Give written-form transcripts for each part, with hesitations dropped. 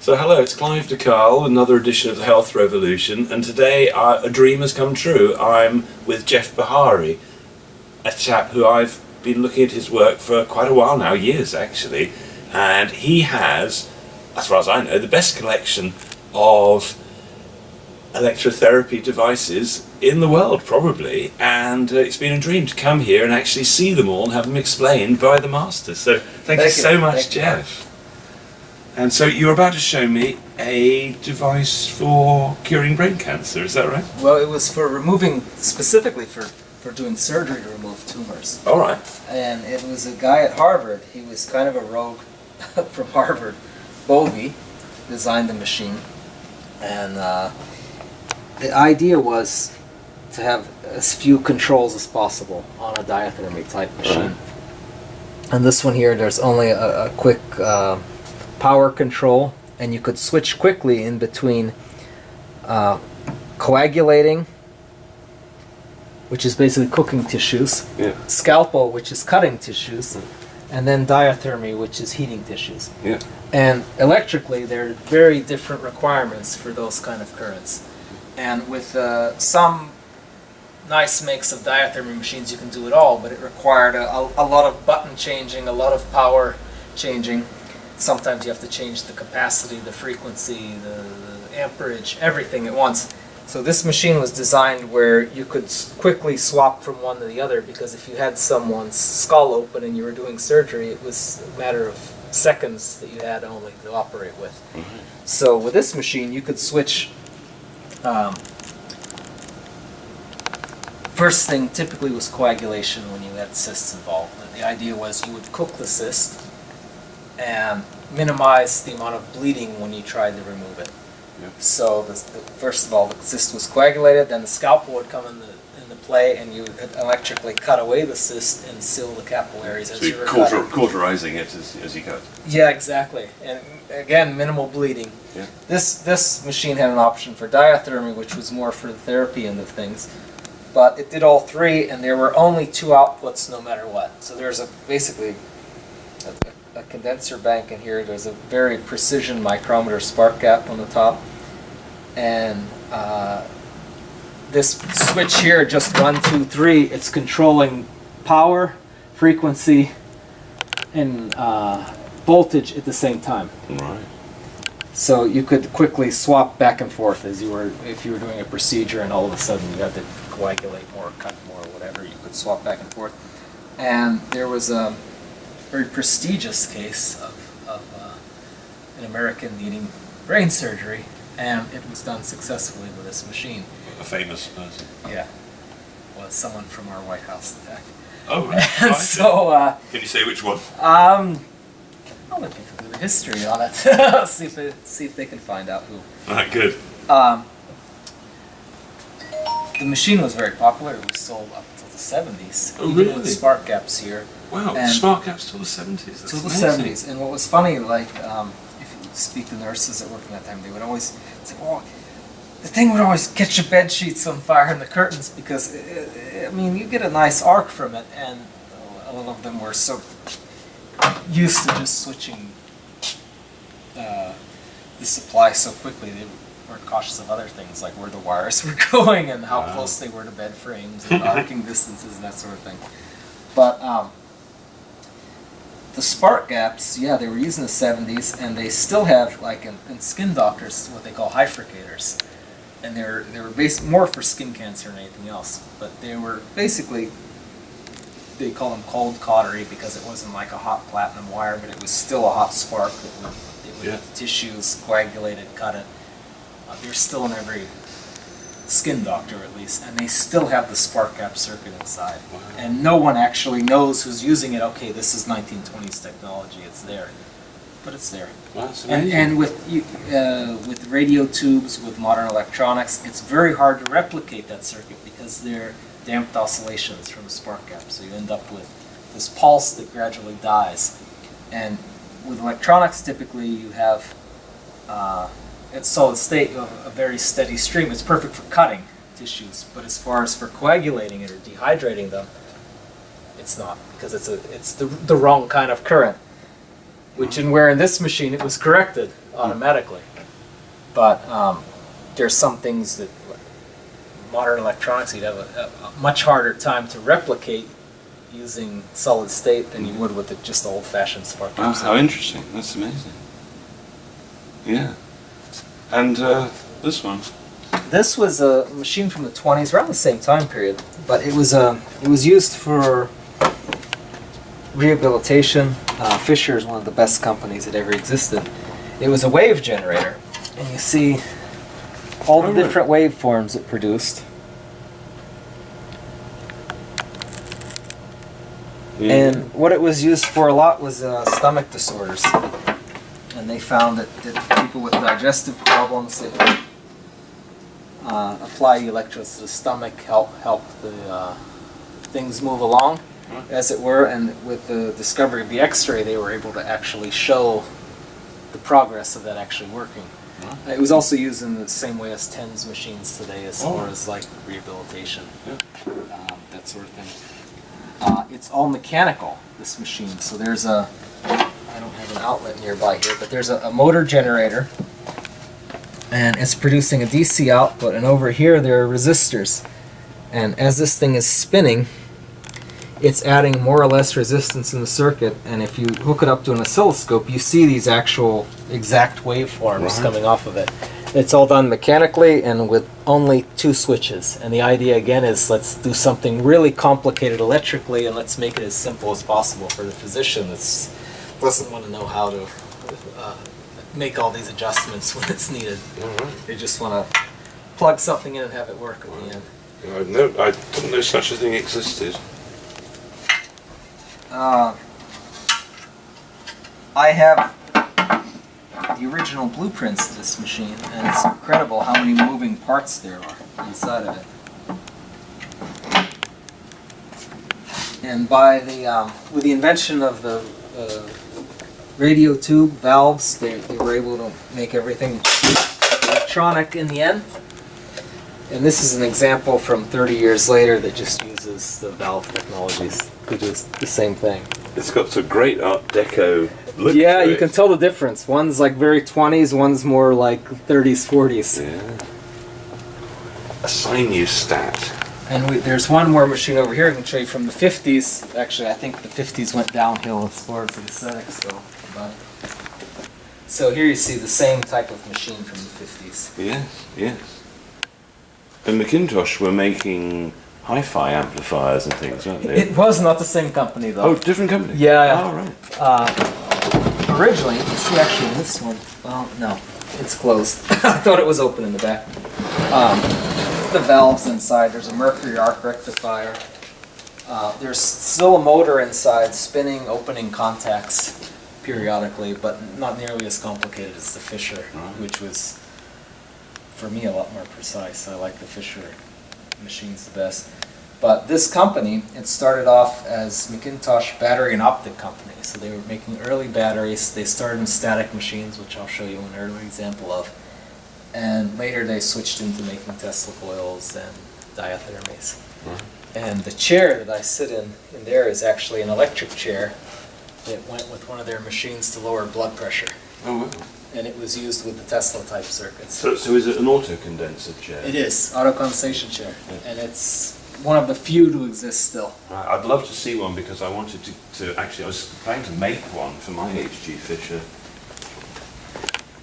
So hello, it's Clive de Carle, another edition of the Health Revolution, and today a dream has come true. I'm with Jeff Behary, a chap who I've been looking at his work for quite a while now, years actually, and he has, as far as I know, the best collection of electrotherapy devices in the world, probably, and it's been a dream to come here and actually see them all and have them explained by the masters. So thank you so much, Jeff. And so you're about to show me a device for curing brain cancer, is that right? Well, it was for removing, specifically for doing surgery to remove tumors. All right. And it was a guy at Harvard. He was kind of a rogue from Harvard. Bovey designed the machine. And the idea was to have as few controls as possible on a diathermy type machine. Right. And this one here, there's only a quick power control, and you could switch quickly in between coagulating, which is basically cooking tissues, scalpel, which is cutting tissues, and then diathermy, which is heating tissues. Yeah. And electrically, there are very different requirements for those kind of currents. And with some nice makes of diathermy machines, you can do it all, but it required a lot of button changing, a lot of power changing. Sometimes you have to change the capacity, the frequency, the amperage, everything at once. So this machine was designed where you could quickly swap from one to the other, because if you had someone's skull open and you were doing surgery, it was a matter of seconds that you had only to operate with. Mm-hmm. So with this machine, you could switch. First thing typically was coagulation when you had cysts involved. The idea was you would cook the cyst and minimize the amount of bleeding when you tried to remove it. Yep. So first of all, the cyst was coagulated, then the scalpel would come into play, and you would electrically cut away the cyst and seal the capillaries as you were cutting. Cauterizing it as you cut. Yeah, exactly. And again, minimal bleeding. Yeah. This machine had an option for diathermy, which was more for the therapy end of things. But it did all three, and there were only two outputs no matter what. So there's basically a condenser bank in here. There's a very precision micrometer spark gap on the top, and this switch here, just 1, 2, 3, it's controlling power, frequency, and voltage at the same time. Right. So you could quickly swap back and forth if you were doing a procedure and all of a sudden you had to coagulate more, cut more, whatever. You could swap back and forth. And there was a very prestigious case of an American needing brain surgery, and it was done successfully with this machine. A famous person? Yeah. Was someone from our White House, in fact. Oh, right. And so, can you say which one? I'll let people do the history on it. see if they can find out who. Right, good. The machine was very popular. It was sold up until the 70s. Oh, even really? with spark gaps here. Wow, and spark gaps till the 70s. That's till the amazing. 70s. And what was funny, like, if you speak to nurses that worked in that time, they would always say, "Oh, the thing would always catch your bed sheets on fire and the curtains," because I mean, you get a nice arc from it, and a lot of them were so used to just switching the supply so quickly. They were cautious of other things, like where the wires were going and how close they were to bed frames and arcing distances and that sort of thing. But the spark gaps, yeah, they were used in the 70s, and they still have, like in skin doctors, what they call hyfricators. And they were more for skin cancer than anything else. But they were basically, they call them cold cautery because it wasn't like a hot platinum wire, but it was still a hot spark that would tissues, coagulate it, cut it. They're still in every skin doctor, at least, and they still have the spark gap circuit inside. Wow. And no one actually knows who's using it. Okay, this is 1920s technology, it's there. But it's there. Wow, that's amazing. And with radio tubes, with modern electronics, it's very hard to replicate that circuit because they're damped oscillations from the spark gap. So you end up with this pulse that gradually dies. And with electronics, typically you have, at solid state, you have a very steady stream. It's perfect for cutting tissues, but as far as for coagulating it or dehydrating them, it's not, because it's the wrong kind of current. which where in this machine it was corrected automatically. But there's some things that modern electronics you'd have a much harder time to replicate using solid state than you would with just the old-fashioned spark Wow, gap. how interesting. That's amazing. Yeah. And this one? This was a machine from the 20s, around the same time period, but it was used for rehabilitation. Fisher is one of the best companies that ever existed. It was a wave generator, and you see all the different waveforms it produced. Yeah. And what it was used for a lot was stomach disorders. And they found that people with digestive problems, they would apply electrodes to the stomach, help the things move along, as it were. And with the discovery of the X-ray, they were able to actually show the progress of that actually working. It was also used in the same way as TENS machines today, as far as like rehabilitation, that sort of thing. It's all mechanical, this machine. So there's I don't have an outlet nearby here, but there's a motor generator, and it's producing a DC output, and over here there are resistors. And as this thing is spinning, it's adding more or less resistance in the circuit, and if you hook it up to an oscilloscope, you see these actual exact waveforms coming off of it. It's all done mechanically and with only 2 switches. And the idea again is, let's do something really complicated electrically and let's make it as simple as possible for the physician that doesn't want to know how to make all these adjustments when it's needed. They just want to plug something in and have it work at the end. I didn't know such a thing existed. I have the original blueprints to this machine, and it's incredible how many moving parts there are inside of it. And by with the invention of the radio tube valves, they were able to make everything electronic in the end. And this is an example from 30 years later that just uses the valve technologies to do the same thing. It's got some great Art Deco look. Yeah, to you it. can tell the difference. One's like very 20s, one's more like 30s, 40s. Yeah. A sinustat. And there's one more machine over here I can show you from the 50s. Actually, I think the 50s went downhill as far as the aesthetics go. But so here you see the same type of machine from the 50s. Yes, yes. And Macintosh were making hi-fi amplifiers and things, weren't they? It was not the same company though. Oh, different company? Yeah. Oh, right. Originally, you can see actually this one, well, no, it's closed. I thought it was open in the back. The valves inside, there's a mercury arc rectifier. There's still a motor inside spinning, opening contacts periodically, but not nearly as complicated as the Fisher, which was, for me, a lot more precise. I like the Fisher machines the best. But this company, it started off as Macintosh Battery and Optic Company. So they were making early batteries. They started in static machines, which I'll show you an early example of. And later they switched into making Tesla coils and diathermies. And the chair that I sit in there is actually an electric chair that went with one of their machines to lower blood pressure. Oh, wow. And it was used with the Tesla type circuits. So is it an autocondenser chair? It is, autocondensation chair. And it's one of the few to exist still. I'd love to see one because I wanted to actually, I was planning to make one for my HG Fisher.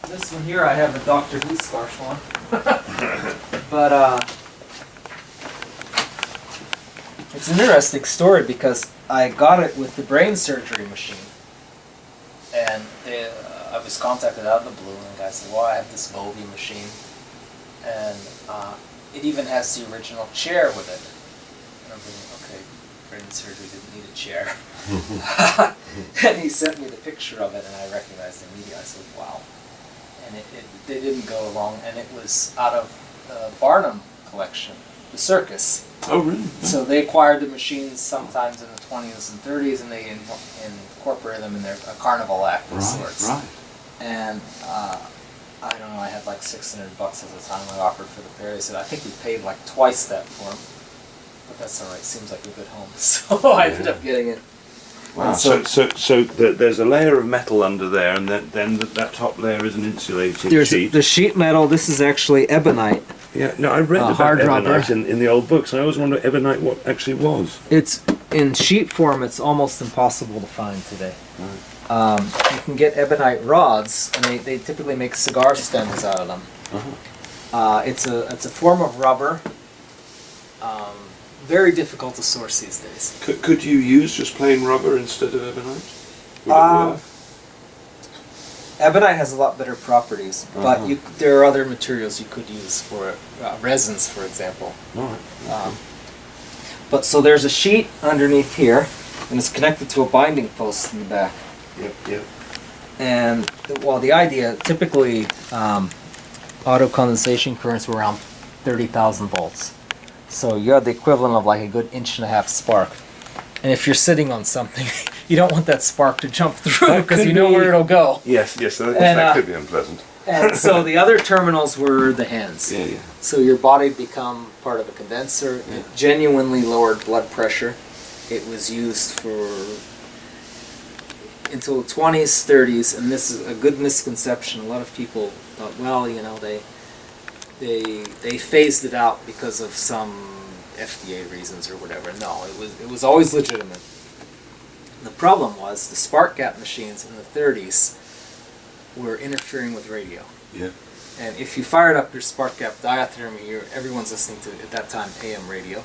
This one here I have a Doctor Who scarf on. But it's an interesting story because I got it with the brain surgery machine. And I was contacted out of the blue and the guy said, well, I have this Bovie machine. And it even has the original chair with it. And I'm thinking, okay, brain surgery didn't need a chair. And he sent me the picture of it and I recognized it immediately. I said, wow. And they didn't go along, and it was out of the Barnum collection, the circus. Oh, really? So they acquired the machines sometimes in the 20s and 30s, and they incorporated them in their carnival act of sorts. Right. And I don't know, I had like $600 at the time I offered for the pair. They said, I think we paid like twice that for them. But that's alright, seems like a good home. So I ended up getting it. Wow. And So there's a layer of metal under there, and then that top layer is an insulating there's sheet. the sheet metal. This is actually ebonite. Yeah, no, I read about hard ebonite dropper. in the old books, and I always wondered ebonite what actually was. It's in sheet form. It's almost impossible to find today. Right. You can get ebonite rods, and they typically make cigar stems out of them. It's a form of rubber. Very difficult to source these days. Could you use just plain rubber instead of ebonite? Would it work? Ebonite has a lot better properties, but there are other materials you could use for it, resins, for example. All right. But so there's a sheet underneath here, and it's connected to a binding post in the back. Yep. And well, the idea typically auto condensation currents were around 30,000 volts. So you have the equivalent of like a good 1.5 inch spark. And if you're sitting on something, you don't want that spark to jump through because you know where it'll go. Yes, that could be unpleasant. And so the other terminals were the hands. Yeah. So your body become part of a condenser. Yeah. It genuinely lowered blood pressure. It was used for until the 20s, 30s, and this is a good misconception. A lot of people thought, well, you know, they phased it out because of some FDA reasons or whatever. No, it was always legitimate. The problem was the spark gap machines in the 30s were interfering with radio. Yeah. And if you fired up your spark gap diathermy, everyone's listening to, at that time, AM radio.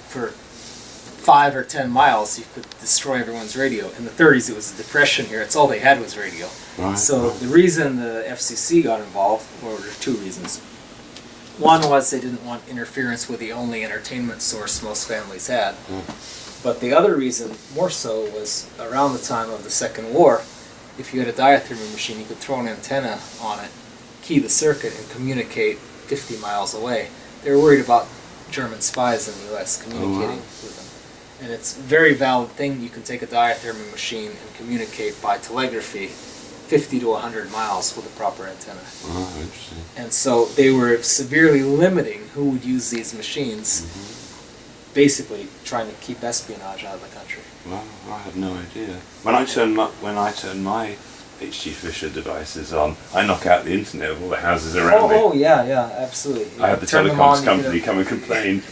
For 5 or 10 miles, you could destroy everyone's radio. In the 30s, it was a depression here. It's all they had was radio. Right. So the reason the FCC got involved, well, there were two reasons. One was they didn't want interference with the only entertainment source most families had. But the other reason, more so, was around the time of the Second War, if you had a diathermy machine, you could throw an antenna on it, key the circuit, and communicate 50 miles away. They were worried about German spies in the U.S. communicating with them. And it's a very valid thing. You can take a diathermy machine and communicate by telegraphy 50 to 100 miles with a proper antenna. Oh, interesting. And so they were severely limiting who would use these machines, basically trying to keep espionage out of the country. Well, I had no idea. When I turn my H.G. Fisher devices on, I knock out the internet of all the houses around me. Oh, yeah, absolutely. I had the telecoms company come and complain.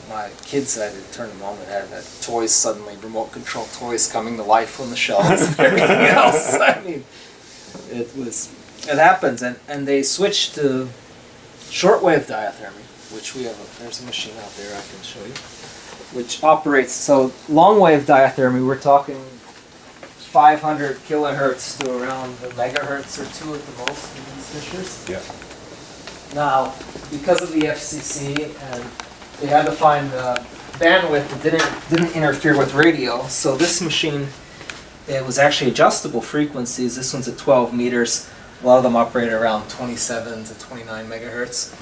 My kids had to turn them on and had toys suddenly, remote control toys coming to life on the shelves and everything else. I mean, it happens, and they switched to shortwave diathermy, which we have. There's a machine out there I can show you, which operates. So long wave diathermy, we're talking 500 kilohertz to around a megahertz or two at the most in these fishers. Yeah. Now, because of the FCC, and they had to find bandwidth that didn't interfere with radio, so this machine, it was actually adjustable frequencies. This one's at 12 meters. A lot of them operate around 27 to 29 megahertz.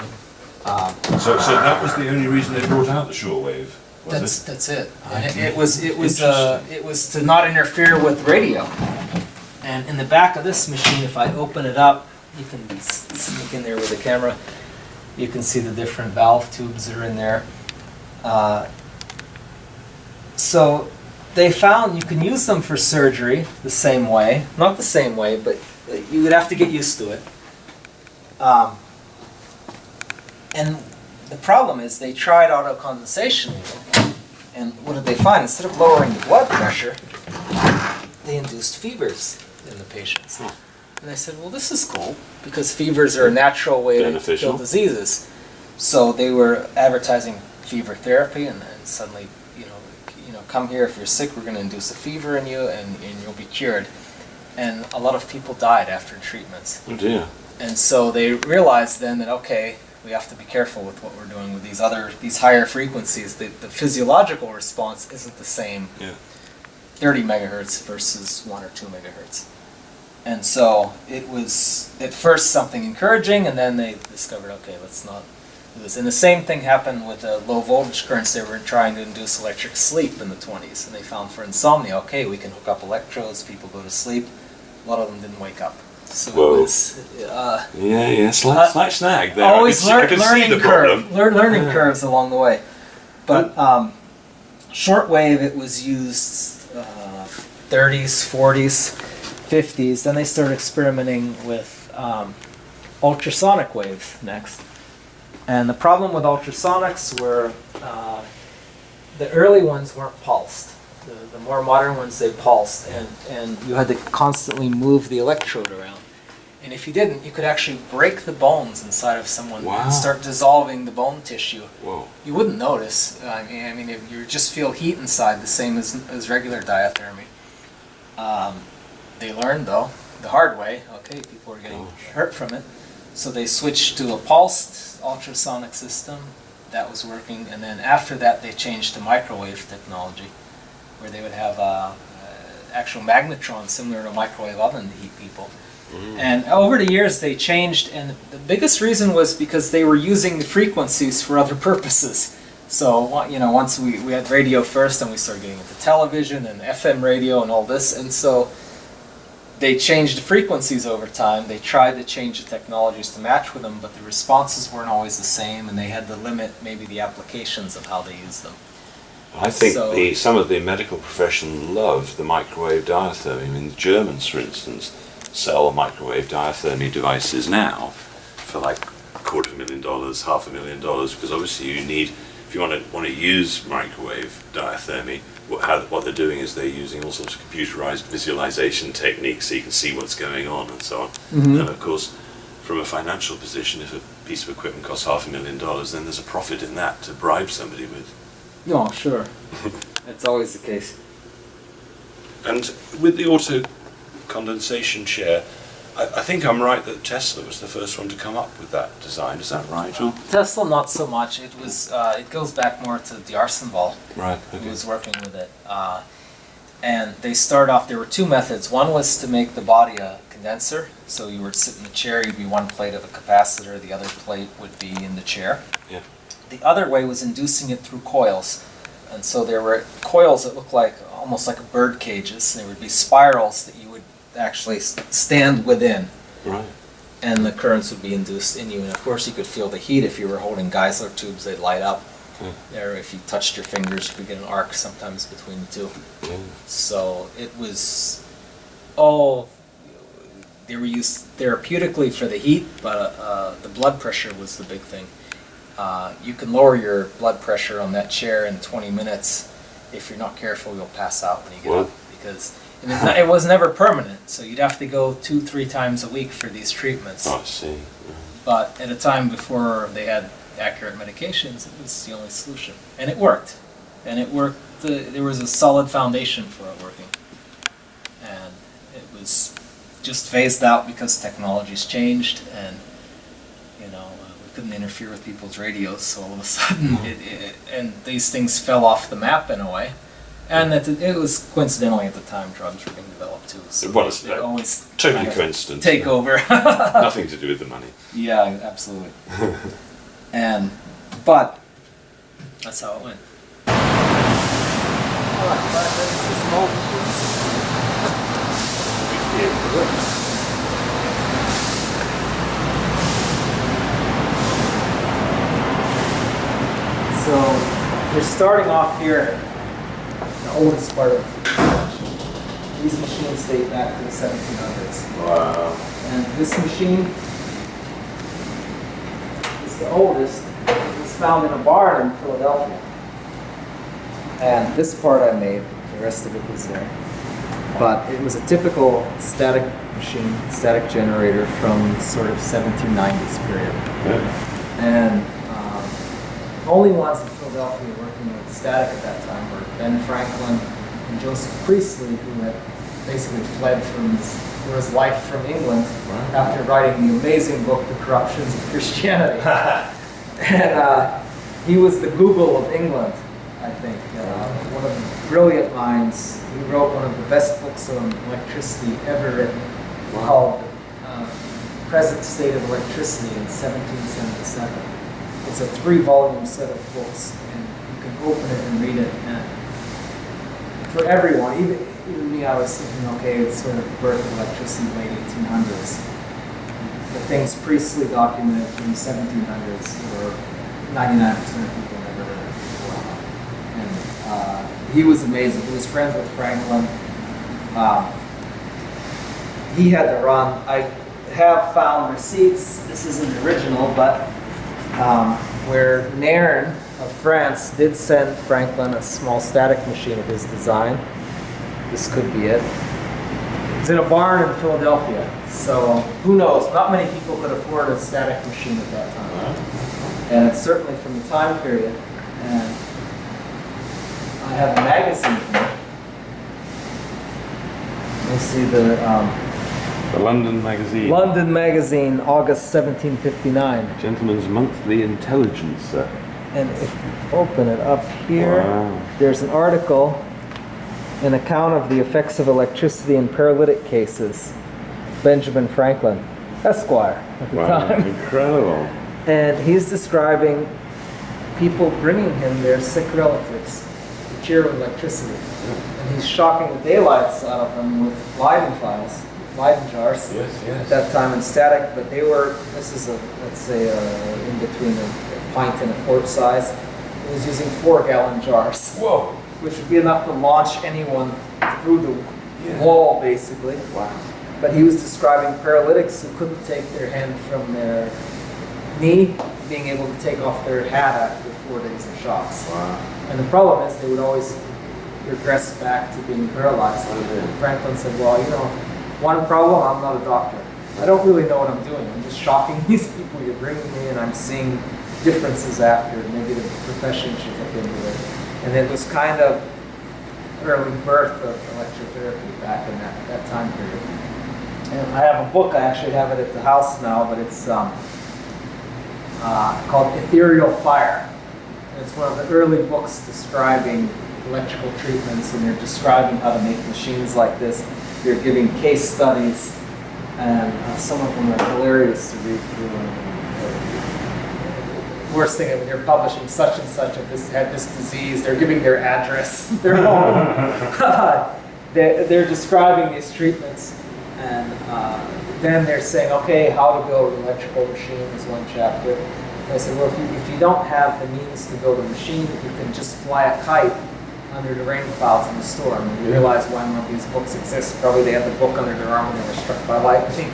So that was the only reason they brought out the shortwave. That's it. And it was to not interfere with radio. And in the back of this machine, if I open it up, you can sneak in there with the camera. You can see the different valve tubes that are in there. So they found you can use them for surgery the same way. Not the same way, but you would have to get used to it. And the problem is they tried autocondensation with it. And what did they find? Instead of lowering the blood pressure, they induced fevers in the patients. And they said, well, this is cool, because fevers are a natural way to kill diseases. So they were advertising fever therapy, and then suddenly, come here if you're sick, we're going to induce a fever in you, and you'll be cured. And a lot of people died after treatments. Oh dear. And so they realized then that, okay, we have to be careful with what we're doing with these higher frequencies. The physiological response isn't the same. Yeah. 30 megahertz versus 1 or 2 megahertz. And so it was at first something encouraging, and then they discovered, okay, let's not do this. And the same thing happened with the low voltage currents. They were trying to induce electric sleep in the 20s, and they found for insomnia, okay, we can hook up electrodes, people go to sleep. A lot of them didn't wake up. So it was slight snag there. Always learning curves along the way. But Shortwave, it was used 30s, 40s, 50s. Then they started experimenting with ultrasonic waves next. And the problem with ultrasonics were the early ones weren't pulsed. The more modern ones, they pulsed, and you had to constantly move the electrode around. And if you didn't, you could actually break the bones inside of someone and start dissolving the bone tissue. Whoa. You wouldn't notice. I mean, if you just feel heat inside, the same as regular diathermy. They learned, though, the hard way. Okay, people were getting hurt from it. So they switched to a pulsed ultrasonic system. That was working. And then after that, they changed to microwave technology, where they would have actual magnetrons similar to a microwave oven to heat people. And over the years, they changed. And the biggest reason was because they were using the frequencies for other purposes. So, you know, once we had radio first, and we started getting into television and FM radio and all this. And so they changed the frequencies over time. They tried to change the technologies to match with them, but the responses weren't always the same, and they had to limit maybe the applications of how they used them. I think some of the medical profession love the microwave diathermy. I mean, the Germans, for instance, sell microwave diathermy devices now for like $250,000, $500,000, because obviously you need, if you want to use microwave diathermy, what they're doing is they're using all sorts of computerized visualization techniques so you can see what's going on and so on. And of course, from a financial position, if a piece of equipment costs $500,000, then there's a profit in that to bribe somebody with. No, sure. That's always the case. And with the auto condensation chair, I think I'm right that Tesla was the first one to come up with that design. Is that right? Tesla, not so much. It was. It goes back more to D'Arsenval, Right. Okay. who was working with it. And they started off. There were two methods. One was to make the body a condenser. So you would sit in the chair. You'd be one plate of a capacitor. The other plate would be in the chair. Yeah. The other way was inducing it through coils. And so there were coils that looked like almost like bird cages. There would be spirals that you would actually stand within, Right. and the currents would be induced in you. And of course, you could feel the heat if you were holding Geisler tubes; they'd light up. There, if you touched your fingers, you could get an arc sometimes between the two. So it was all they were used therapeutically for the heat, but the blood pressure was the big thing. You can lower your blood pressure on that chair in 20 minutes. If you're not careful, you'll pass out when you get up, because it was never permanent, so you'd have to go 2-3 times a week for these treatments. I see. But at a time before they had accurate medications, it was the only solution. And it worked. And it worked, there was a solid foundation for it working. And it was just phased out because technology's changed, and you know, we couldn't interfere with people's radios, so all of a sudden, and these things fell off the map in a way. And it was coincidentally at the time drugs were being developed too. So they always totally coincidence. Take over. Nothing to do with the money. Yeah, absolutely. But that's how it went. So we're starting off here. The oldest part of these machines date back to the 1700s. Wow. And this machine is the oldest. It was found in a barn in Philadelphia. And this part I made, the rest of it was there. But it was a typical static machine, static generator from sort of 1790s period. Yeah. And the only ones in Philadelphia working with static at that time were Ben Franklin and Joseph Priestley, who had basically fled for his life from England after writing the amazing book, The Corruptions of Christianity. And he was the Google of England, I think. One of the brilliant minds. He wrote one of the best books on electricity ever written, called Present State of Electricity in 1777. It's a 3-volume set of books, and you can open it and read it. And for everyone, even me, I was thinking, okay, it's sort of the birth of electricity in the late 1800s. The things Priestley documented from the 1700s were 99% of people never heard of before. And he was amazing. He was friends with Franklin. He had to run. I have found receipts, this isn't original, but where Nairn of France did send Franklin a small static machine of his design. This could be it. It's in a barn in Philadelphia, so who knows? Not many people could afford a static machine at that time. And it's certainly from the time period. And I have a magazine here. You'll see the London Magazine. London Magazine, August 1759. Gentleman's Monthly Intelligencer. And if you open it up here, Wow. there's an article, an account of the effects of electricity in paralytic cases. Benjamin Franklin, Esquire, at the time. Incredible. And he's describing people bringing him their sick relatives to cure with electricity. And he's shocking the daylights out of them with Leyden files, Leyden jars. Yes, yes. At that time in static, but they were, this is a, let's say, in between a pint and a quart size. It was using 4-gallon jars. Whoa. Which would be enough to launch anyone through the wall, basically. Wow. But he was describing paralytics who couldn't take their hand from their knee, being able to take off their hat after 4 days of shocks. Wow. And the problem is they would always regress back to being paralyzed. And Franklin said, well, you know, one problem, I'm not a doctor. I don't really know what I'm doing. I'm just shocking these people you're bringing me, and I'm seeing differences after. Maybe the profession should look into it. And it was kind of early birth of electrotherapy back in that time period. And I have a book, I actually have it at the house now, but it's called Ethereal Fire. And it's one of the early books describing electrical treatments, and they're describing how to make machines like this. They're giving case studies, and some of them are hilarious to read through. Worst thing, they're publishing such and such of this had this disease. They're giving their address, their home. They're describing these treatments, and then they're saying, okay, how to build an electrical machine is one chapter. And I said, well, if you don't have the means to build a machine, you can just fly a kite under the rain clouds in the storm. And you realize why none of these books exist. Probably they had the book under their arm when they were struck by lightning,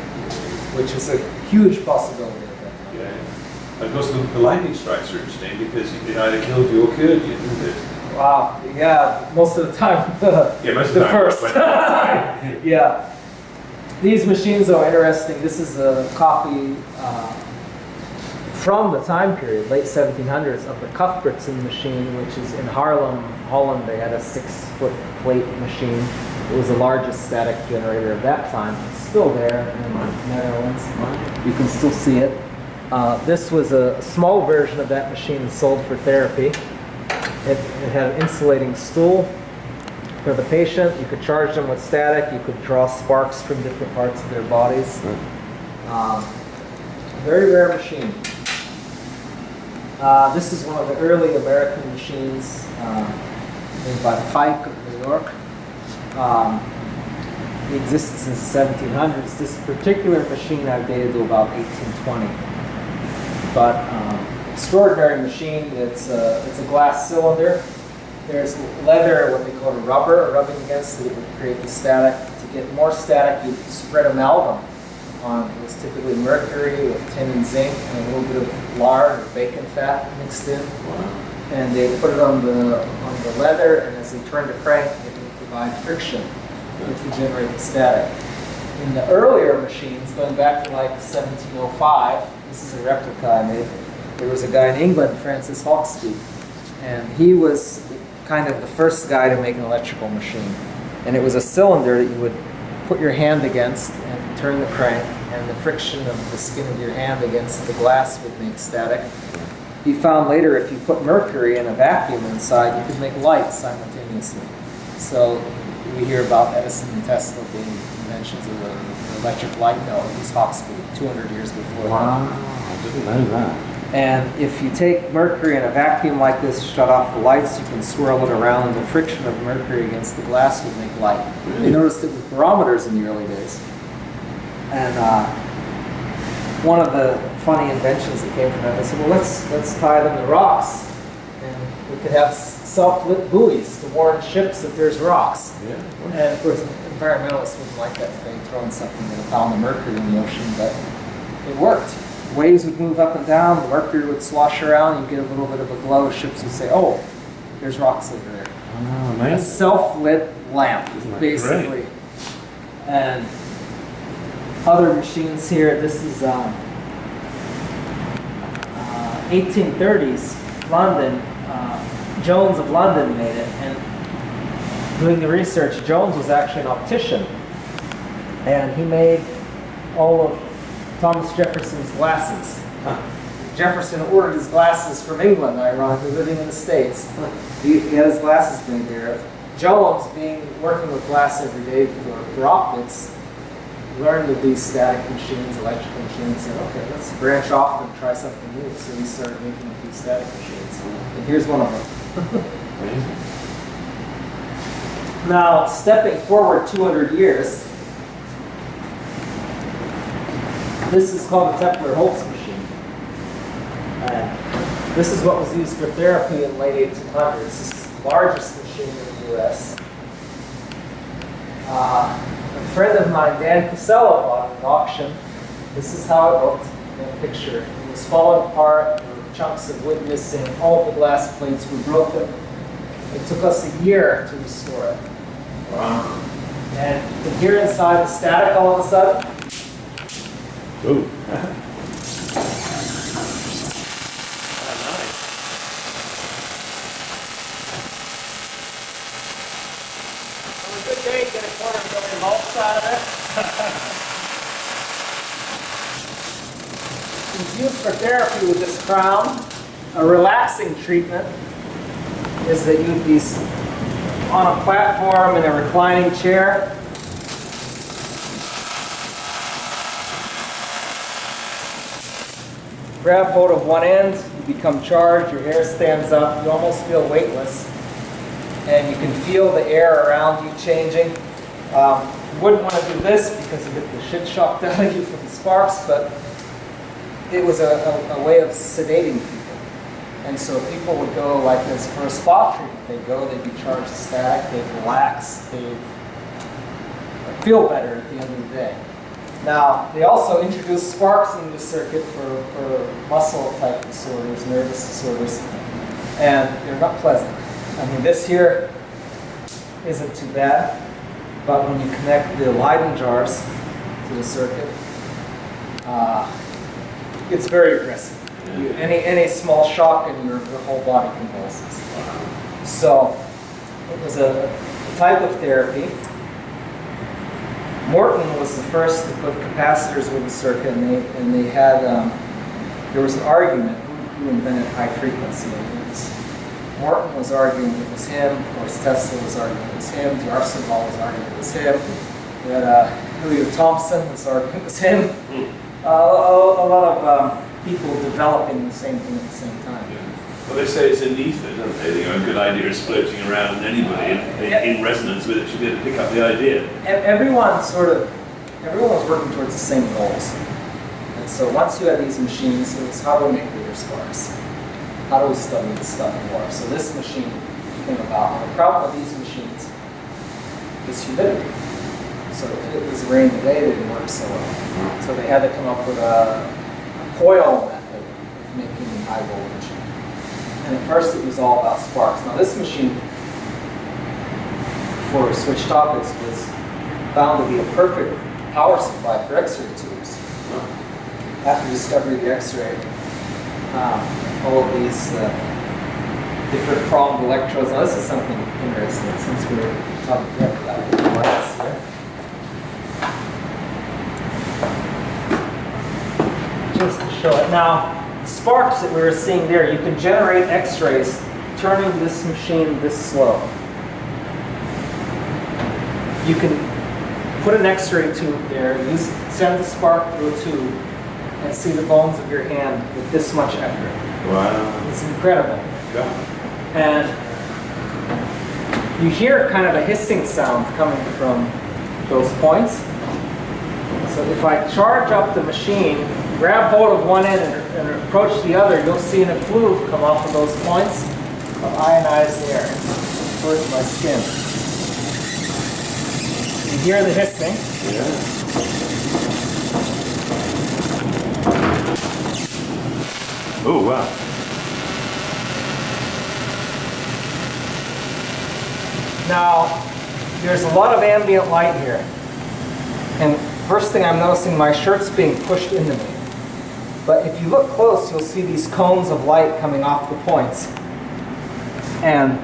which is a huge possibility at that time. Yeah. Of course, the lightning strikes are interesting because it either killed you or cured you, didn't it? Wow, yeah, most of the time, Most of the time, first. Yeah. These machines are interesting. This is a copy from the time period, late 1700s, of the Cuthbertson machine, which is in Haarlem, Holland. They had a 6-foot plate machine. It was the largest static generator of that time. It's still there in the Netherlands. You can still see it. This was a small version of that machine sold for therapy. It had an insulating stool for the patient. You could charge them with static. You could draw sparks from different parts of their bodies. Very rare machine. This is one of the early American machines made by Pike of New York. It existed since the 1700s. This particular machine I've dated to about 1820. But extraordinary machine. It's a glass cylinder. There's leather, what they call a rubber, rubbing against it would create the static. To get more static, you spread amalgam on. It was typically mercury with tin and zinc and a little bit of lard or bacon fat mixed in. Wow. And they put it on the leather, and as they turn the crank, it would provide friction, which would generate the static. In the earlier machines, going back to like 1705, this is a replica I made. There was a guy in England, Francis Hawksby, and he was kind of the first guy to make an electrical machine. And it was a cylinder that you would put your hand against and turn the crank, and the friction of the skin of your hand against the glass would make static. He found later if you put mercury in a vacuum inside, you could make light simultaneously. So we hear about Edison and Tesla being inventions of the electric light bulb. It was Hawksby 200 years before. Wow, I didn't know that. And if you take mercury in a vacuum like this, shut off the lights, you can swirl it around, and the friction of mercury against the glass would make light. They noticed it with barometers in the early days. And one of the funny inventions that came from that, they said, well, let's tie them to rocks and put could have self-lit buoys to warn ships that there's rocks. Yeah. And of course, environmentalists wouldn't like that today, throwing something that found the mercury in the ocean, but it worked. Waves would move up and down, the mercury would slosh around, you'd get a little bit of a glow, ships would say, oh, there's rocks over there. Oh, A amazing. self-lit lamp, basically. Great. And other machines here, this is 1830s, London. Jones of London made it, and doing the research, Jones was actually an optician, and he made all of Thomas Jefferson's glasses. Jefferson ordered his glasses from England, ironically, living in the States. He had his glasses made there. Jones, working with glass every day for optics, learned of these static machines, electrical machines, said, okay, let's branch off and try something new. So he started making a few static machines. And here's one of them. Amazing. Now, stepping forward 200 years, this is called a Templer-Holtz machine. This is what was used for therapy in the late 1800s. This is the largest machine in the U.S. A friend of mine, Dan Casella, bought it at auction. This is how it looked in a picture. It was falling apart, there were chunks of wood missing, all the glass plates were broken. It took us a year to restore it. Wow. And you can hear inside the static all of a sudden. Ooh. On a good day, get a $250,000 volts out of it. It's used for therapy with this crown. A relaxing treatment is that you'd be on a platform in a reclining chair. Grab hold of one end, you become charged, your hair stands up, you almost feel weightless. And you can feel the air around you changing. You wouldn't want to do this because you get the shit shocked out of you from the sparks, but it was a way of sedating people. And so people would go like this for a spa treatment. They'd go, they'd be charged with static, they'd relax, they'd feel better at the end of the day. Now, they also introduced sparks into the circuit for muscle type disorders, nervous disorders, and they're not pleasant. I mean, this here isn't too bad, but when you connect the Leyden jars to the circuit, it's very aggressive. Any small shock and your whole body convulses. So it was a type of therapy. Morton was the first to put capacitors with the circuit, and they had there was an argument who invented high frequency. Morton was arguing it was him, of course Tesla was arguing it was him, D'Arsenal was arguing it was him, Hilliard Thompson was arguing it was him. A lot of people developing the same thing at the same time. Yeah. Well, they say it's an ether, don't they? A good idea is floating around, and anybody in resonance with it should be able to pick up the idea. Everyone was working towards the same goals. And so once you had these machines, it was how do we make bigger sparks? How do we study this stuff more? So this machine came about. And the problem with these machines is humidity. So if it was raining today, they didn't work so well. So they had to come up with a coil method of making high voltage. And at first it was all about sparks. Now this machine, before we switched topics, was found to be a perfect power supply for X-ray tubes. After discovering the X-ray, all of these different pronged electrodes. Now this is something interesting since we're talking about lights here. Just to show it. Now, the sparks that we were seeing there, you can generate X-rays turning this machine this slow. You can put an X-ray tube there, send the spark through a tube, and see the bones of your hand with this much effort. Wow. It's incredible. Yeah. And you hear kind of a hissing sound coming from those points. So if I charge up the machine, grab hold of one end and approach the other, you'll see an effluve come off of those points. of ionized air towards my skin. You hear the hissing. Yeah. Oh, wow. Now, there's a lot of ambient light here. And first thing I'm noticing, my shirt's being pushed into me. But if you look close, you'll see these cones of light coming off the points. And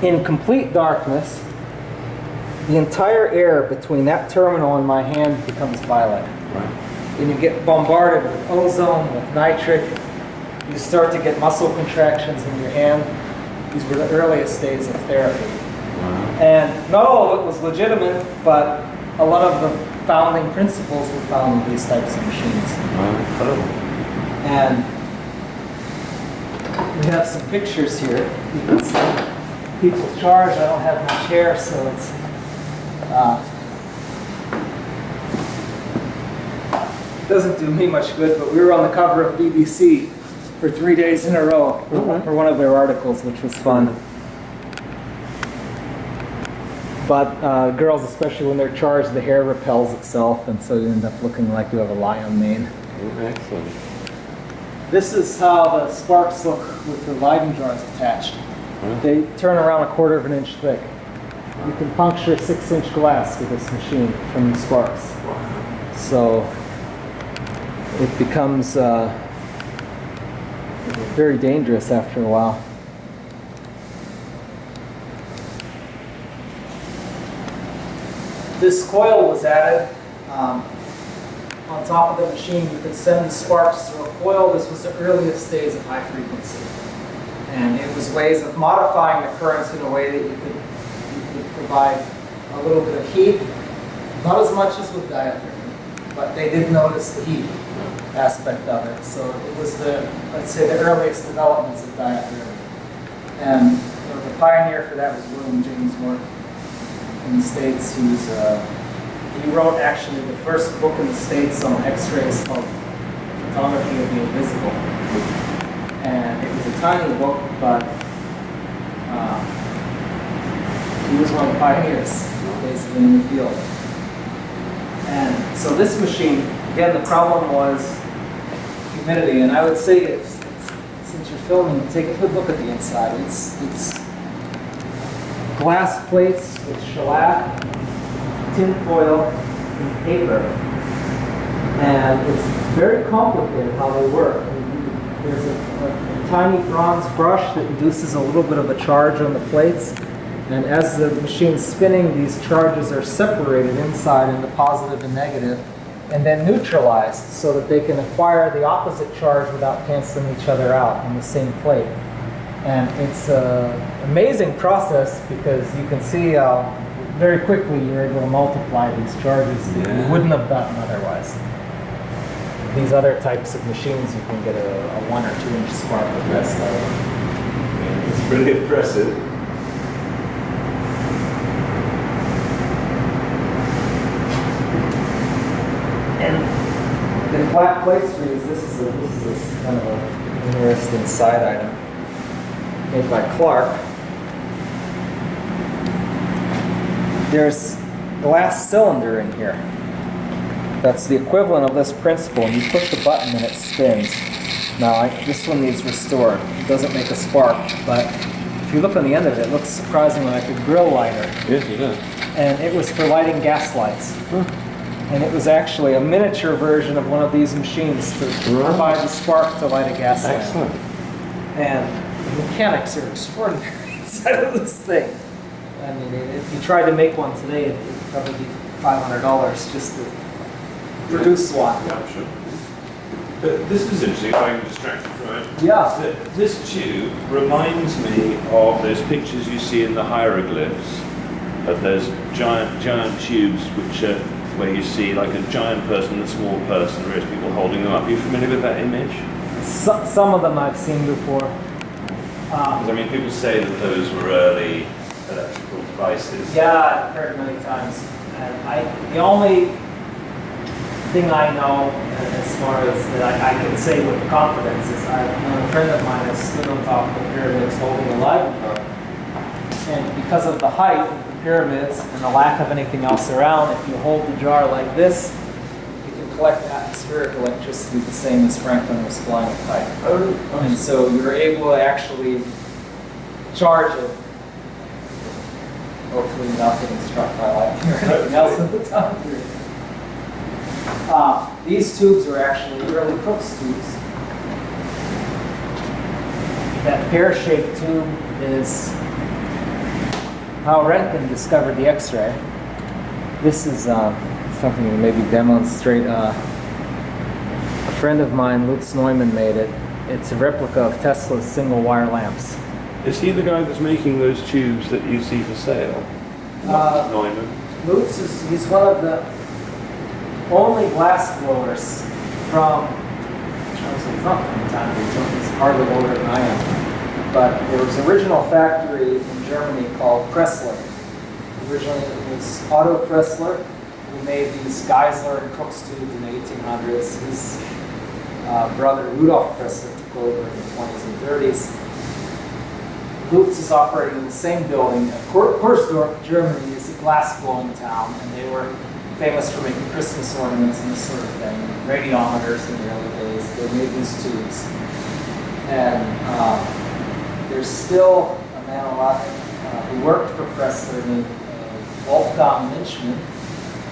in complete darkness, the entire air between that terminal and my hand becomes violet. Right. And you get bombarded with ozone, with nitric. You start to get muscle contractions in your hand. These were the earliest days of therapy. Wow. And not all of it was legitimate, but a lot of the founding principles were found in these types of machines. Wow. And we have some pictures here. You can see people's charge. I don't have much hair, so it's doesn't do me much good, but we were on the cover of BBC for 3 days in a row for one of their articles, which was fun. But girls, especially when they're charged, the hair repels itself, and so you end up looking like you have a lion mane. Oh, excellent. This is how the sparks look with the Leyden jars attached. They turn around 1/4 of an inch thick. You can puncture 6-inch glass with this machine from the sparks. So it becomes very dangerous after a while. This coil was added on top of the machine. You could send the sparks through a coil. This was the earliest days of high frequency. And it was ways of modifying the currents in a way that you could provide a little bit of heat. Not as much as with diathermy, but they did notice the heat aspect of it. So it was let's say, the earliest developments of diathermy. And the pioneer for that was William James Watt in the States. He wrote actually the first book in the States on X-rays called Photography of the Invisible. And it was a tiny book, but he was one of the pioneers, basically, in the field. And so this machine, again, the problem was humidity. And I would say, since you're filming, take a good look at the inside. It's glass plates with shellac, tin foil, and paper. And it's very complicated how they work. There's a tiny bronze brush that induces a little bit of a charge on the plates. And as the machine's spinning, these charges are separated inside into positive and negative, and then neutralized so that they can acquire the opposite charge without canceling each other out on the same plate. And it's an amazing process because you can see very quickly you're able to multiply these charges that you wouldn't have gotten otherwise. These other types of machines, you can get a 1 or 2 inch spark with this. It's really impressive. And the flat plates for these, this is kind of an interesting side item made by Clark. There's a glass cylinder in here. That's the equivalent of this principle. And you push the button and it spins. Now, this one needs restored. It doesn't make a spark, but if you look on the end of it, it looks surprisingly like a grill lighter. Yes, it does. And it was for lighting gas lights. And it was actually a miniature version of one of these machines to provide the spark to light a gas lamp. Excellent. And the mechanics are extraordinary inside of this thing. I mean, if you tried to make one today, it'd probably be $500 just to produce one. Yeah, I'm sure. But this is interesting, if I can distract you from it. Yeah. This tube reminds me of those pictures you see in the hieroglyphs of those giant tubes which are where you see like a giant person and a small person, various people holding them up. Are you familiar with that image? Some of them I've seen before. Because I mean, people say that those were early electrical devices. Yeah, I've heard many times. And the only thing I know as far as that I can say with confidence is a friend of mine has stood on top of the pyramids holding a live jar. And because of the height of the pyramids and the lack of anything else around, if you hold the jar like this, you can collect atmospheric electricity the same as Franklin was flying a kite. And so you're able to actually charge it, hopefully without getting struck by lightning or anything else at the time period. These tubes are actually early Crookes tubes. That pear-shaped tube is how Röntgen discovered the X-ray. This is something to maybe demonstrate. A friend of mine, Lutz Neumann, made it. It's a replica of Tesla's single-wire lamps. Is he the guy that's making those tubes that you see for sale? Neumann. Lutz he's one of the only glass blowers from, he's not from the time, he's hardly older than I am, but there was an original factory in Germany called Pressler. Originally it was Otto Pressler, who made these Geisler and Crookes tubes in the 1800s. His brother Rudolf Pressler took over in the 20s and 30s. Lutz is operating in the same building. Kursdorf, Germany, is a glass-blowing town, and they were famous for making Christmas ornaments and this sort of thing. Radiometers in the early days, they made these tubes. And there's still a man alive who worked for Pressler named Wolfgang Minchman,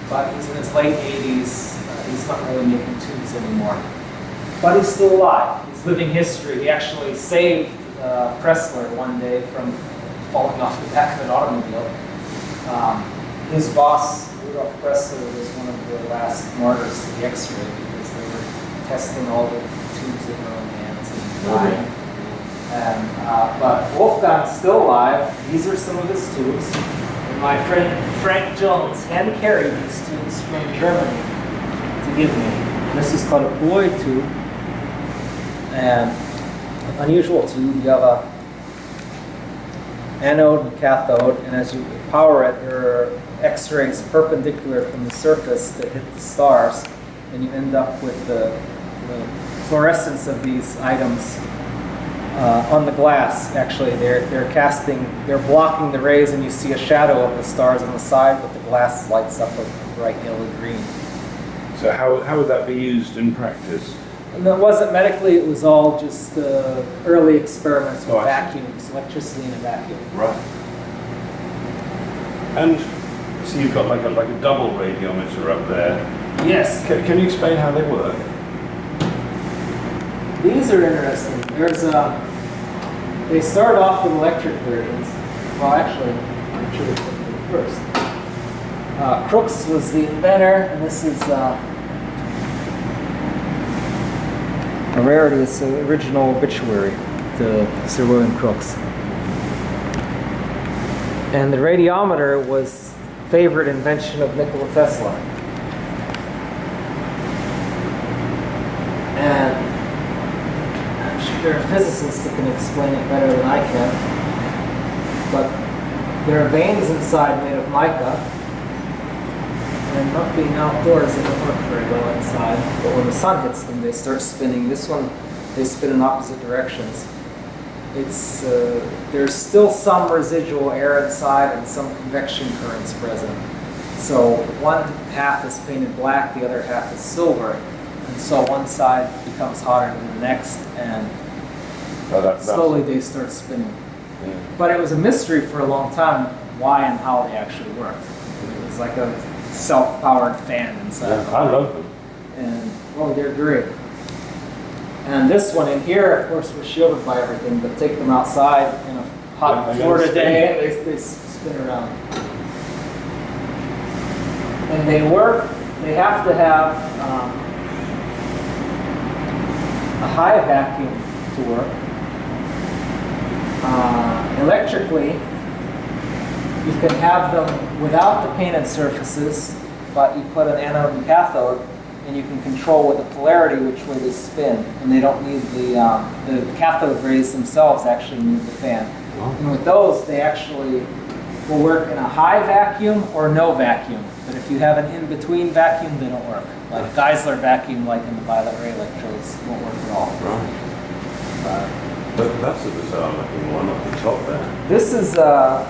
but he's in his late 80s. He's not really making tubes anymore. But he's still alive. He's living history. He actually saved Pressler one day from falling off the back of an automobile. His boss, Rudolf Pressler, was one of the last martyrs to the X-ray because they were testing all the tubes in their own hands and dying. And, but Wolfgang's still alive. These are some of his tubes. And my friend Frank Jones hand-carried these tubes from Germany to give me. This is called a Ploy tube. And unusual tube. You have a anode and cathode, and as you power it, there are X-rays perpendicular from the surface that hit the stars, and you end up with the fluorescence of these items on the glass. Actually, they're blocking the rays, and you see a shadow of the stars on the side, but the glass lights up a bright yellow-green. So how would that be used in practice? And it wasn't medically, it was all just early experiments with vacuums, electricity in a vacuum. Right. And so you've got like a double radiometer up there. Yes. Can you explain how they work? These are interesting. They start off with electric versions. Well, actually, I'm sure they put them first. Crookes was the inventor, and this is a rarity. It's the original obituary to Sir William Crookes. And the radiometer was a favorite invention of Nikola Tesla. And I'm sure there are physicists that can explain it better than I can. But there are veins inside made of mica. And not being outdoors, they don't work very well inside. But when the sun hits them, they start spinning. This one, they spin in opposite directions. There's still some residual air inside and some convection currents present. So one half is painted black, the other half is silver. And so one side becomes hotter than the next, and slowly they start spinning. Yeah. But it was a mystery for a long time why and how they actually worked. It was like a self-powered fan inside. Yeah, I love them. And, oh, they're great. And this one in here, of course, we're shielded by everything, but take them outside in a hot Florida day, they spin around. And they work, they have to have a high vacuum to work. Electrically, you can have them without the painted surfaces, but you put an anode and cathode, and you can control with the polarity which way they spin. And they don't need the cathode rays themselves actually need the fan. Oh. And with those, they actually will work in a high vacuum or no vacuum. But if you have an in-between vacuum, they don't work. Like a Geisler vacuum, like in the violet ray electrodes, won't work at all. Right. But that's a bizarre looking one up the top there. This is, I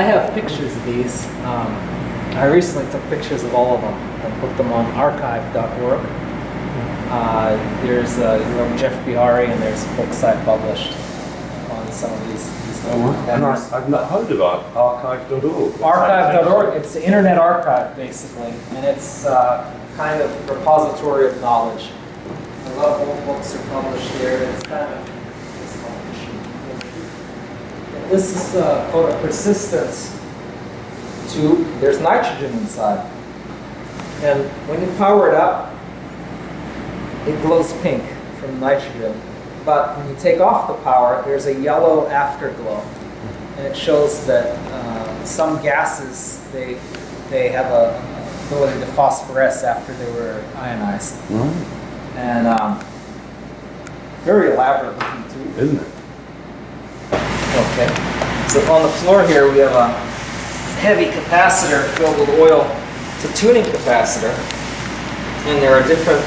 have pictures of these. I recently took pictures of all of them and put them on archive.org. There's Jeff Behary, and there's books I published on some of these I've not heard of archive.org. Archive.org, it's the Internet Archive, basically, and it's kind of repository of knowledge. A lot of old books are published there. It's kind of this is called a persistence tube. There's nitrogen inside, and when you power it up, it glows pink from nitrogen. But when you take off the power, there's a yellow afterglow, and it shows that some gases they have a ability to phosphoresce after they were ionized. And very elaborate looking tube, Isn't it? Okay. So on the floor here we have a heavy capacitor filled with oil. It's a tuning capacitor, and there are different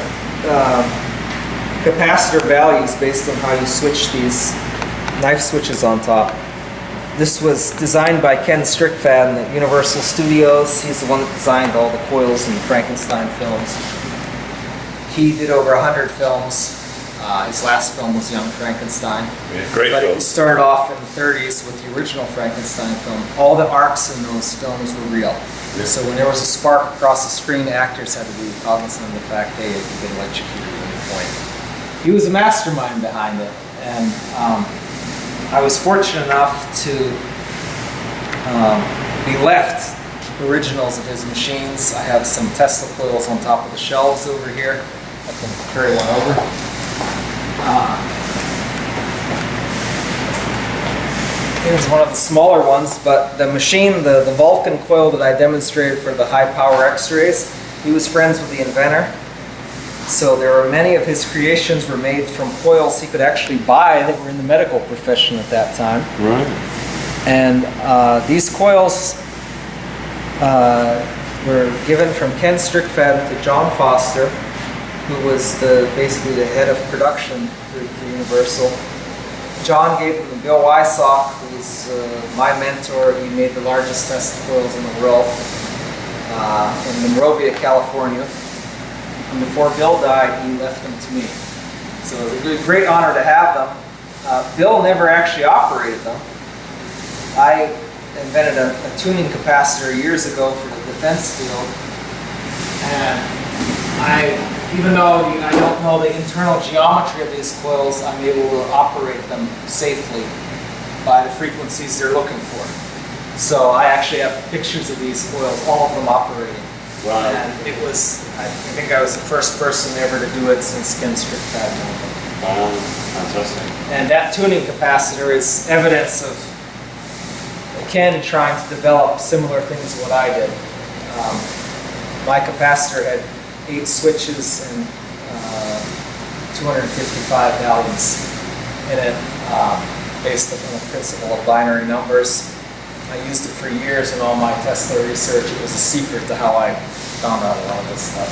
capacitor values based on how you switch these knife switches on top. This was designed by Ken Strickfaden at Universal Studios. He's the one that designed all the coils in the Frankenstein films. He did over 100 films. His last film was Young Frankenstein. Yeah, great But film. he started off in the 30s with the original Frankenstein film. All the arcs in those films were real. Yeah. So when there was a spark across the screen, actors had to be cognizant of the fact they had been electrocuted at any point. He was a mastermind behind it, and I was fortunate enough to be left originals of his machines. I have some Tesla coils on top of the shelves over here. I can carry one over. Here's one of the smaller ones, but the machine, the Vulcan coil that I demonstrated for the high power x-rays, he was friends with the inventor. So there are many of his creations were made from coils he could actually buy that were in the medical profession at that time. Right. And these coils were given from Ken Strickfaden to John Foster, who was basically the head of production for Universal. John gave them to Bill Wysock, who was my mentor. He made the largest Tesla coils in the world in Monrovia, California. And before Bill died, he left them to me. So it was a great honor to have them. Bill never actually operated them. I invented a tuning capacitor years ago for the defense field. And even though I don't know the internal geometry of these coils, I'm able to operate them safely by the frequencies they're looking for. So I actually have pictures of these coils, all of them operating. Wow. And it was, I think I was the first person ever to do it since Ken Strickfaden. Wow, fantastic. And that tuning capacitor is evidence of Ken trying to develop similar things to what I did. My capacitor had 8 switches and 255 values in it, based on the principle of binary numbers. I used it for years in all my Tesla research. It was a secret to how I found out a lot of this stuff.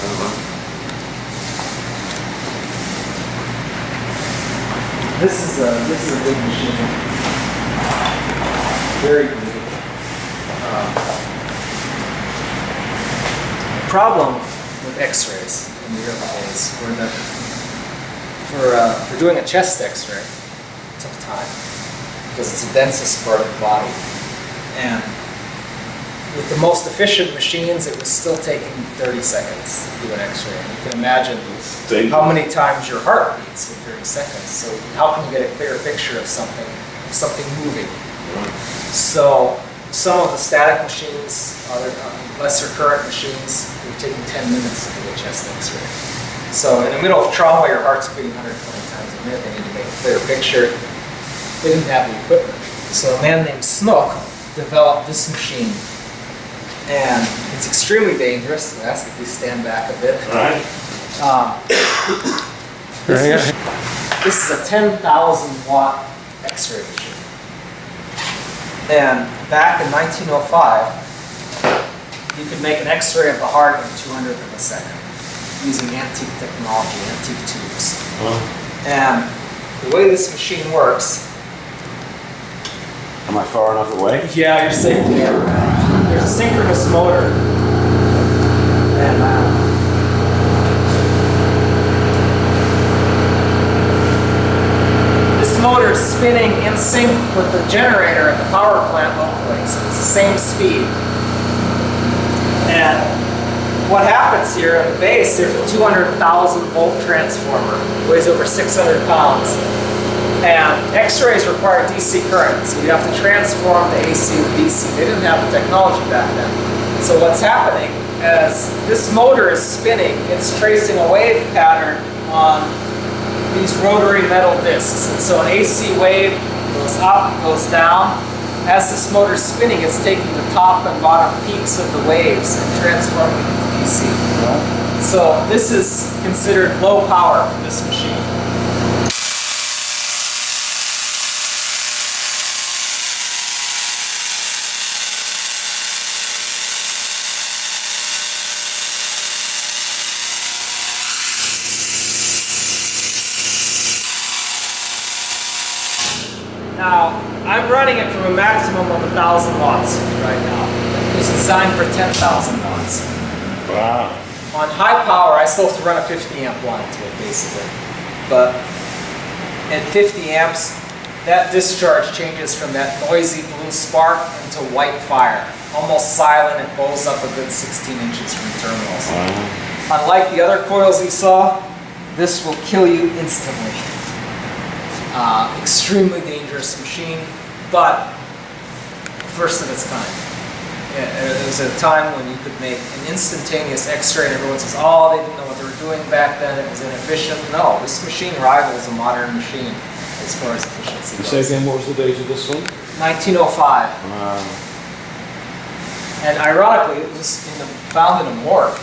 This is a big machine. Very unique. The problem with X-rays in the early days were that for doing a chest X-ray, it took time because it's the densest part of the body. And with the most efficient machines, it was still taking 30 seconds to do an X-ray. You can imagine how many times your heart beats in 30 seconds. So how can you get a clear picture of something moving? So some of the static machines, lesser current machines, were taking 10 minutes to do a chest X-ray. So in the middle of trauma, your heart's beating 120 times a minute. They need to make a clear picture. They didn't have the equipment. So a man named Snook developed this machine, and it's extremely dangerous. I ask if you stand back a bit. Right. This is a 10,000 watt X-ray machine, and back in 1905, you could make an X-ray of the heart in 200th of a second using antique technology, antique tubes. And the way this machine works. Am I far enough away? Yeah, you're safe there. There's a synchronous motor. And this motor is spinning in sync with the generator at the power plant locally, so it's the same speed. And what happens here at the base, there's a 200,000 volt transformer, weighs over 600 pounds. And X-rays require DC current, so you have to transform the AC to DC. They didn't have the technology back then. So what's happening as this motor is spinning, it's tracing a wave pattern on these rotary metal discs. And so an AC wave goes up, goes down. As this motor is spinning, it's taking the top and bottom peaks of the waves and transforming it into DC. So this is considered low power for this machine. Now, I'm running it from a maximum of 1,000 watts right now. It's designed for 10,000 watts. Wow. On high power, I still have to run a 50 amp line to it, basically. But at 50 amps, that discharge changes from that noisy blue spark into white fire. Almost silent, it blows up a good 16 inches from terminals. Wow. Unlike the other coils you saw, this will kill you instantly. Extremely dangerous machine, but first of its kind. It was a time when you could make an instantaneous X-ray and everyone says, oh, they didn't know what they were doing back then, it was inefficient. No, this machine rivals a modern machine as far as efficiency goes. Say again, what was the date of this one? 1905. Wow. And ironically, it was found in a morgue.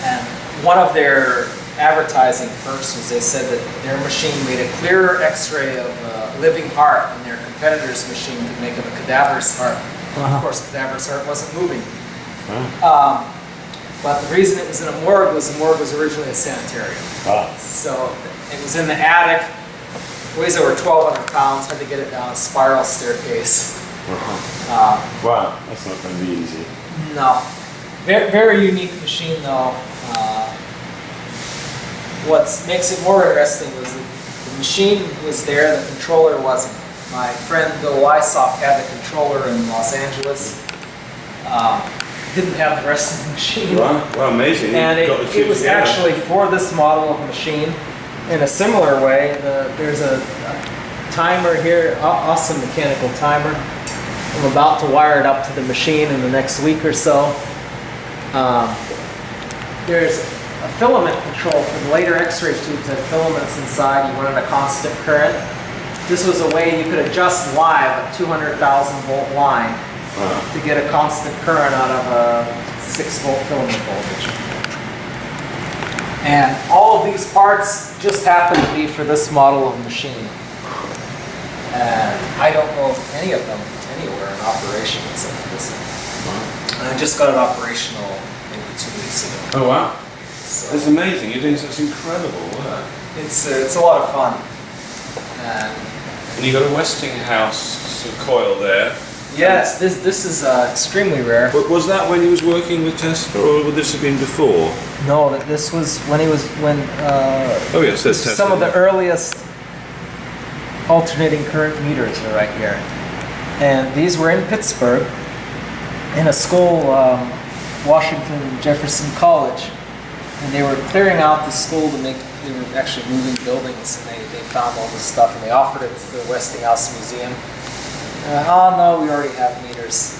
And one of their advertising perks was they said that their machine made a clearer X-ray of a living heart and their competitor's machine could make of a cadaverous heart. Wow. Of course, the cadaverous heart wasn't moving. Wow. But the reason it was in a morgue was the morgue was originally a sanitarium. Wow. So it was in the attic, weighs over 1,200 pounds, had to get it down a spiral staircase. Wow, that's not going to be easy. No. Very, very unique machine though. What makes it more interesting was that the machine was there, the controller wasn't. My friend Bill Wysop had the controller in Los Angeles. Didn't have the rest of the machine. Wow, well, amazing. And it was together. Actually for this model of machine. In a similar way, there's a timer here, awesome mechanical timer. I'm about to wire it up to the machine in the next week or so. There's a filament control for the later X-ray tubes that filaments inside. You run at a constant current. This was a way you could adjust live a 200,000 volt line to get a constant current out of a 6 volt filament voltage. And all of these parts just happen to be for this model of machine. And I don't know of any of them anywhere in operation except for this one. And I just got it operational maybe 2 weeks ago. Oh wow. So that's amazing. You're doing such incredible work. It's a lot of fun. And you got a Westinghouse coil there. Yes, this is extremely rare. But was that when he was working with Tesla, or would this have been before? No, this was when he was oh yes, that's Tesla. Some of the earliest alternating current meters are right here, and these were in Pittsburgh, in a school, Washington Jefferson College, and they were clearing out the school to make. They were actually moving buildings, and they found all this stuff, and they offered it to the Westinghouse Museum. Oh no, we already have meters.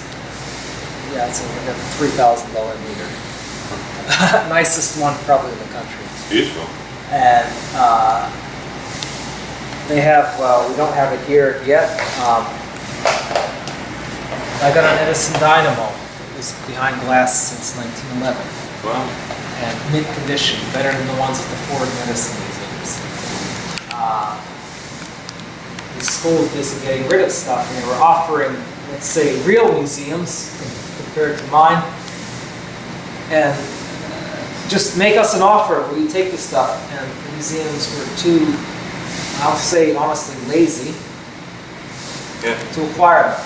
Yeah, it's like a $3,000 meter. Nicest one probably in the country. It's beautiful. And they have, we don't have it here yet. I got an Edison Dynamo. It was behind glass since 1911. Wow. And mint condition, better than the ones at the Ford and Edison museums. These schools basically getting rid of stuff, and they were offering, let's say, real museums, the compared to mine. And just make us an offer, will you take this stuff? And the museums were too, I'll say honestly, lazy to acquire them.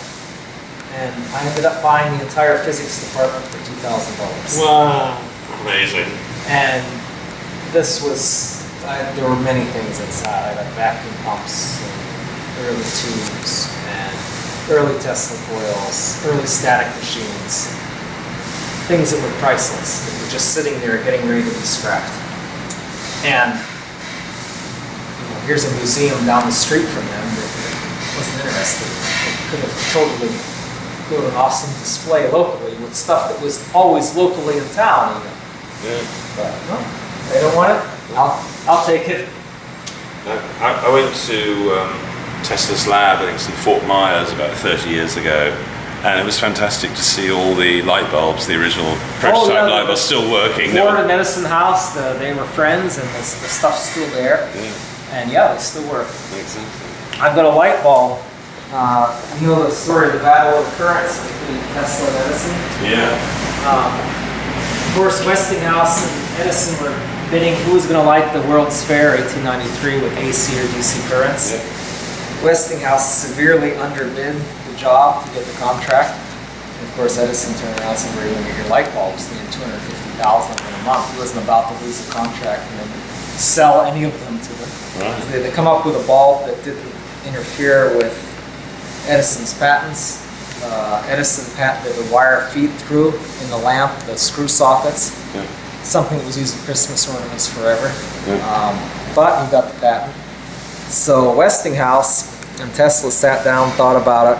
And I ended up buying the entire physics department for $2,000. Wow. Amazing. And this was, there were many things inside. I had vacuum pumps, and early tubes, and early Tesla coils, early static machines. Things that were priceless, that were just sitting there getting ready to be scrapped. And here's a museum down the street from them that wasn't interested. It could have totally built an awesome display locally with stuff that was always locally in town even. Yeah. But no, they don't want it. I'll take it. I went to Tesla's lab, I think it's in Fort Myers about 30 years ago, and it was fantastic to see all the light bulbs, the original prototype light bulbs, still working. Ford and Edison House, they were friends, and the stuff's still there. Yeah. And yeah, they still work. Exactly. I've got a light bulb. You know the story of the battle of the currents between Tesla and Edison? Yeah. Of course, Westinghouse and Edison were bidding who was going to light the World's Fair 1893 with AC or DC currents. Yeah. Westinghouse severely underbid the job to get the contract. And of course, Edison turned around and said, "Where are you going to get your light bulbs? They had $250,000 in a month." He wasn't about to lose the contract and then sell any of them to them. Right. They come up with a bulb that didn't interfere with Edison's patents. Edison patented the wire feed-through in the lamp, the screw sockets. Yeah. Something that was used in Christmas ornaments forever. Yeah. But he got the patent. So Westinghouse and Tesla sat down, thought about it.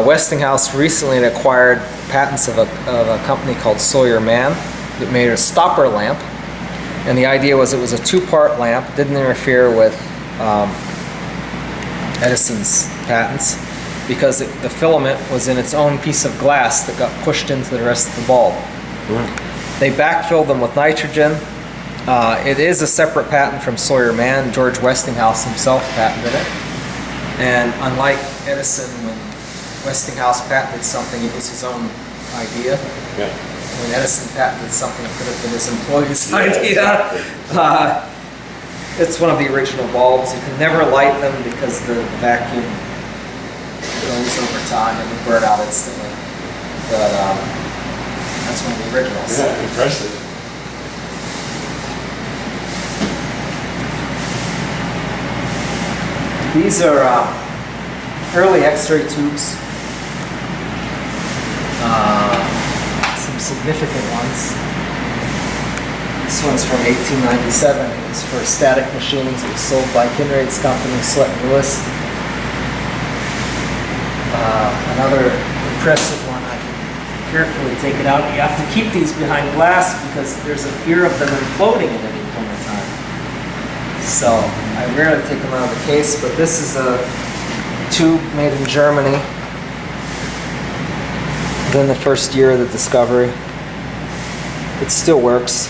Westinghouse recently had acquired patents of a company called Sawyer-Mann that made a stopper lamp. And the idea was it was a two-part lamp, didn't interfere with Edison's patents, because the filament was in its own piece of glass that got pushed into the rest of the bulb. Right. They backfilled them with nitrogen. It is a separate patent from Sawyer-Mann. George Westinghouse himself patented it. And unlike Edison, when Westinghouse patented something, it was his own idea. Yeah. When Edison patented something, it could have been his employee's idea. Exactly. It's one of the original bulbs. You can never light them because the vacuum goes over time and will burn out instantly. But that's one of the originals. Yeah, impressive. These are early X-ray tubes. Some significant ones. This one's from 1897. It was for static machines. It was sold by Kinraid's company, Sweat & Lewis. Another impressive one. I can carefully take it out. You have to keep these behind glass because there's a fear of them imploding at any point in time. So I rarely take them out of the case, but this is a tube made in Germany within the first year of the discovery. It still works.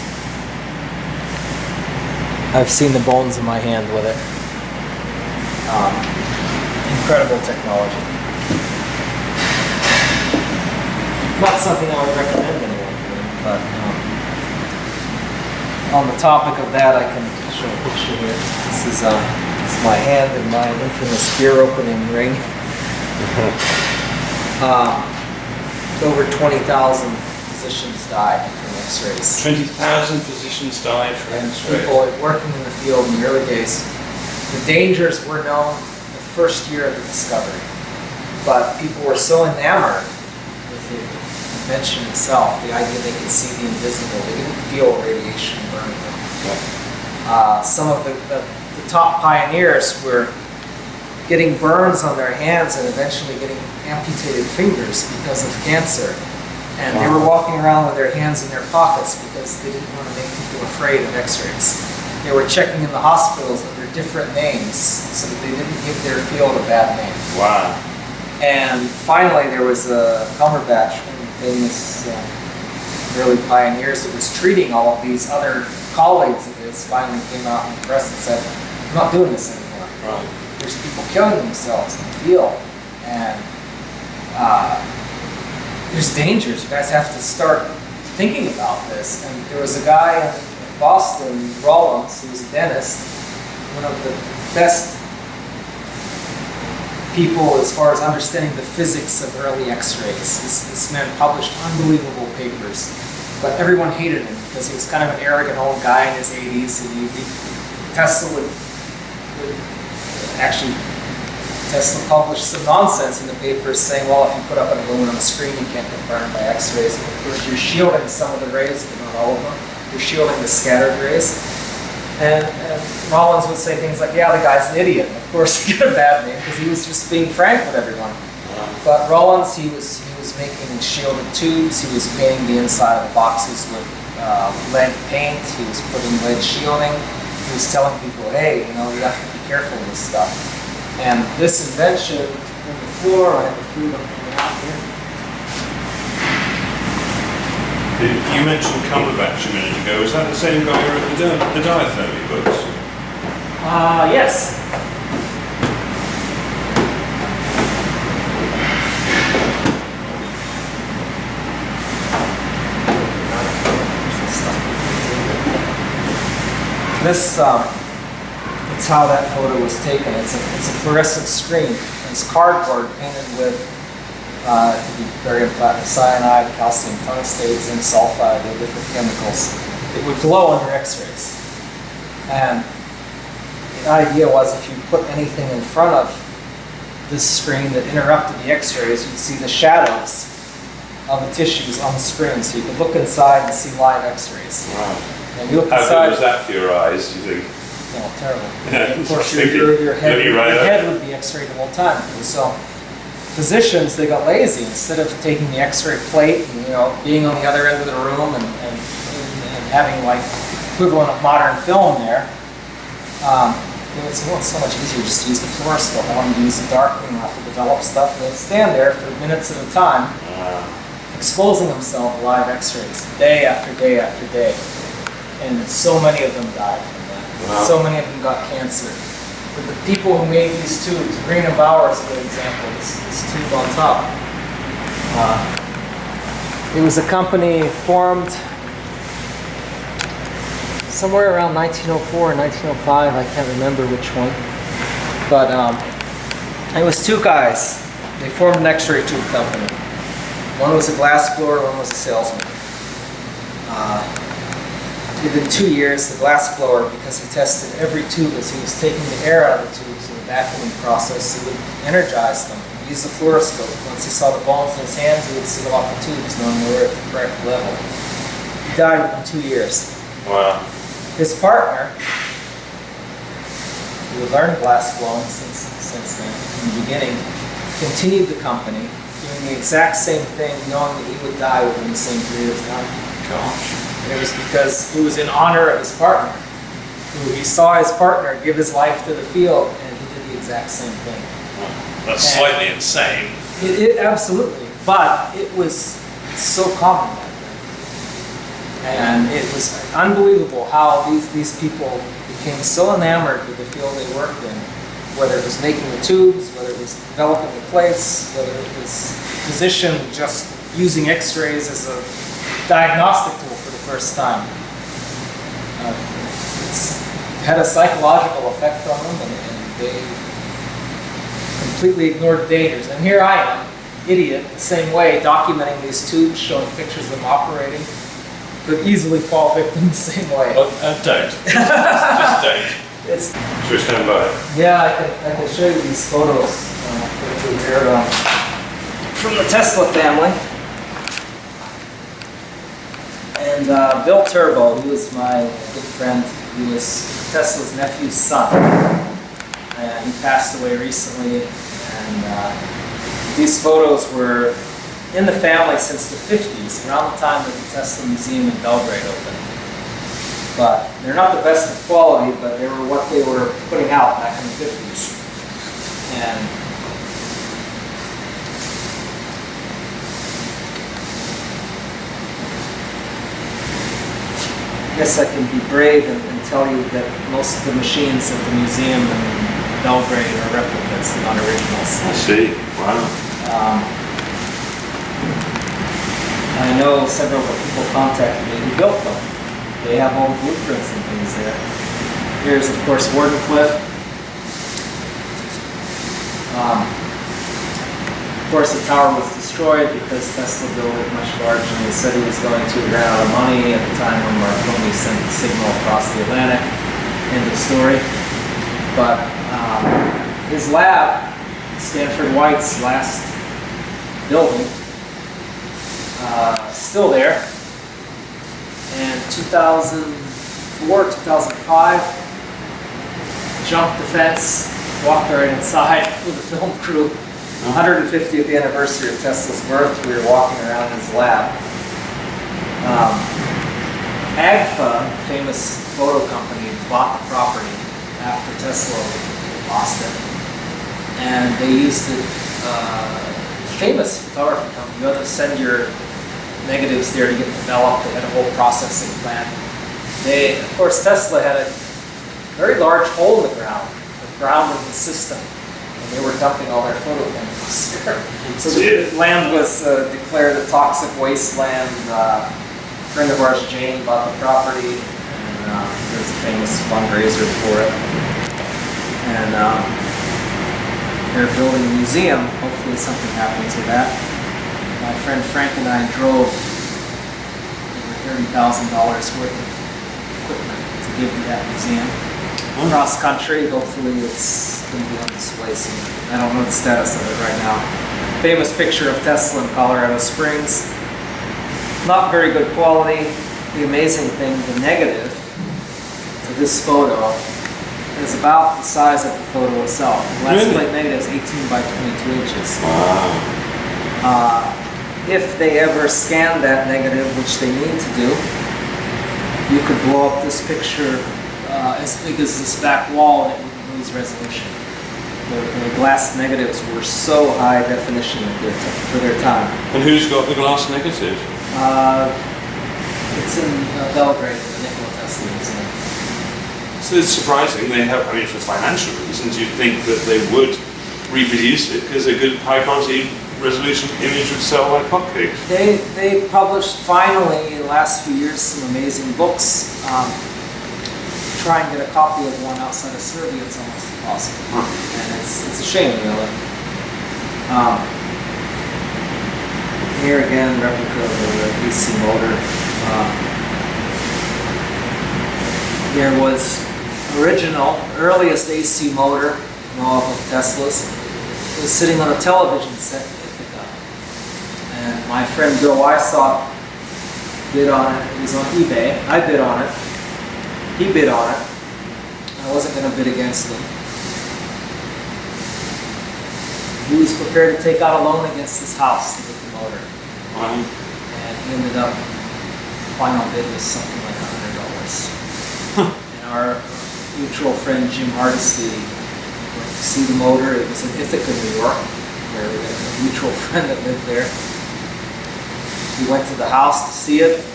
I've seen the bones in my hand with it. Incredible technology. Not something I would recommend anyone doing, but on the topic of that, I can show a picture here. This is my hand in my infamous beer opening ring. Over 20,000 physicians died from X-rays. 20,000 physicians died from And X-rays. people working in the field in the early days. The dangers were known the first year of the discovery, but people were so enamored with the invention itself, the idea they could see the invisible, they didn't feel radiation burning them. Yeah. Some of the top pioneers were getting burns on their hands and eventually getting amputated fingers because of cancer. And they were walking around with their hands in their pockets because they didn't want to make people afraid of X-rays. They were checking in the hospitals under different names so that they didn't give their field a bad name. Wow. And finally there was a Cumberbatch, one of the famous early pioneers that was treating all of these other colleagues of his, finally came out in the press and said, "I'm not doing this anymore. Right. There's people killing themselves in the field." And there's dangers. You guys have to start thinking about this. And there was a guy in Boston, Rollins, who was a dentist, one of the best people as far as understanding the physics of early x-rays. This man published unbelievable papers, but everyone hated him because he was kind of an arrogant old guy in his 80s, and Tesla would actually, Tesla published some nonsense in the papers saying, well, if you put up an aluminum screen, you can't get burned by x-rays. Of course, you're shielding some of the rays, but not all of them. You're shielding the scattered rays. And Rollins would say things like, yeah, the guy's an idiot. Of course, he got a bad name because he was just being frank with everyone. But Rollins, he was making shielded tubes. He was painting the inside of the boxes with lead paint. He was putting lead shielding. He was telling people, hey, you know, you have to be careful with this stuff. And this invention on the floor, I have a few of them out here. You mentioned Cumberbatch a minute ago. Was that the same guy who wrote the diathermy books? Yes. This, it's how that photo was taken. It's a fluorescent screen. It's cardboard painted with barium platinum cyanide, calcium tungstate, zinc sulfide, the different chemicals. It would glow under x-rays. And the idea was if you put anything in front of this screen that interrupted the x-rays, you'd see the shadows of the tissues on the screen. So you could look inside and see live x-rays. Wow. And you look How inside, good was that for your eyes, do you think? No, terrible. Yeah, of course, your head would be x-rayed the whole time. And so physicians, they got lazy. Instead of taking the x-ray plate and, you know, being on the other end of the room and having like equivalent of modern film there, it's so much easier just to use the fluoroscope. I want to use the darkroom, I have to develop stuff, and they'd stand there for minutes at a time, exposing themselves to live x-rays day after day after day. And so many of them died from that. Wow. So many of them got cancer. But the people who made these tubes, Green and Bauer is a good example, this tube on top. It was a company formed somewhere around 1904 or 1905, I can't remember which one. But it was two guys. They formed an x-ray tube company. One was a glass blower, one was a salesman. Within 2 years, the glass blower, because he tested every tube as he was taking the air out of the tubes in the vacuuming process, he would energize them. He used the fluoroscope. Once he saw the bones in his hands, he would seal off the tubes, knowing they were at the correct level. He died within 2 years. Wow. His partner, who had learned glass blowing since then, in the beginning, continued the company, doing the exact same thing, knowing that he would die within the same period of time. Gosh. And it was because it was in honor of his partner, who he saw his partner give his life to the field, and he did the exact same thing. That's slightly insane. It absolutely, but it was so common back then. And it was unbelievable how these people became so enamored with the field they worked in, whether it was making the tubes, whether it was developing the plates, whether it was physician just using x-rays as a diagnostic tool for the first time. It's had a psychological effect on them, and they completely ignored the dangers. And here I am, idiot, the same way, documenting these tubes, showing pictures of them operating. Could easily fall victim the same way. Oh, don't. Just don't. It's, Should we stand by? yeah, I can show you these photos here, from the Tesla family. And Bill Turbo, he was my good friend. He was Tesla's nephew's son. And he passed away recently. And these photos were in the family since the 50s, around the time that the Tesla Museum in Belgrade opened. But they're not the best of quality, but they were what they were putting out back in the 50s. And I guess I can be brave and tell you that most of the machines at the museum in Belgrade are replicas, not originals. I see. Wow. I know several people contacted me who built them. They have all the blueprints and things there. Here's, of course, Wardenclyffe. Of course, the tower was destroyed because Tesla built it much larger than he said he was going to. He ran out of money at the time when Marconi sent the signal across the Atlantic. End of story. But his lab, Stanford White's last building, still there. And 2004, 2005, jumped the fence, walked right inside with a film crew. 150th anniversary of Tesla's birth, we were walking around his lab. AGFA, famous photo company, bought the property after Tesla lost it. And they used it, famous photography company. You had to send your negatives there to get developed. They had a whole processing plant. Of course, Tesla had a very large hole in the ground for grounding the system. They were dumping all their photochemicals there. So the land was declared a toxic wasteland. A friend of ours, Jane, bought the property, and there's a famous fundraiser for it. And they're building a museum. Hopefully something happens with that. My friend Frank and I drove over $30,000 worth of equipment to give to that museum. Cross country, hopefully it's going to be on display soon. I don't know the status of it right now. Famous picture of Tesla in Colorado Springs. Not very good quality. The amazing thing, the negative to this photo is about the size of the photo itself. The last plate negative is 18 by 22 inches. Wow. If they ever scan that negative, which they need to do, you could blow up this picture as big as this back wall and it wouldn't lose resolution. The glass negatives were so high definition for their time. And who's got the glass negative? It's in Belgrade, the Nikola Tesla Museum. So it's surprising they have, I mean, for financial reasons, you'd think that they would reproduce it because a good high quality resolution image would sell like hotcakes. They published finally in the last few years some amazing books. Try and get a copy of one outside of Serbia, it's almost impossible. And it's a shame, really. Here again, replica of the AC motor. There was earliest AC motor in all of Tesla's. It was sitting on a television set in Ithaca. And my friend Bill Wysop bid on it. It was on eBay. I bid on it. He bid on it. I wasn't going to bid against him. He was prepared to take out a loan against this house to get the motor. Wow. And he ended up, final bid was something like $100. And our mutual friend Jim Hardesty went to see the motor. It was in Ithaca, New York, where we had a mutual friend that lived there. He went to the house to see it.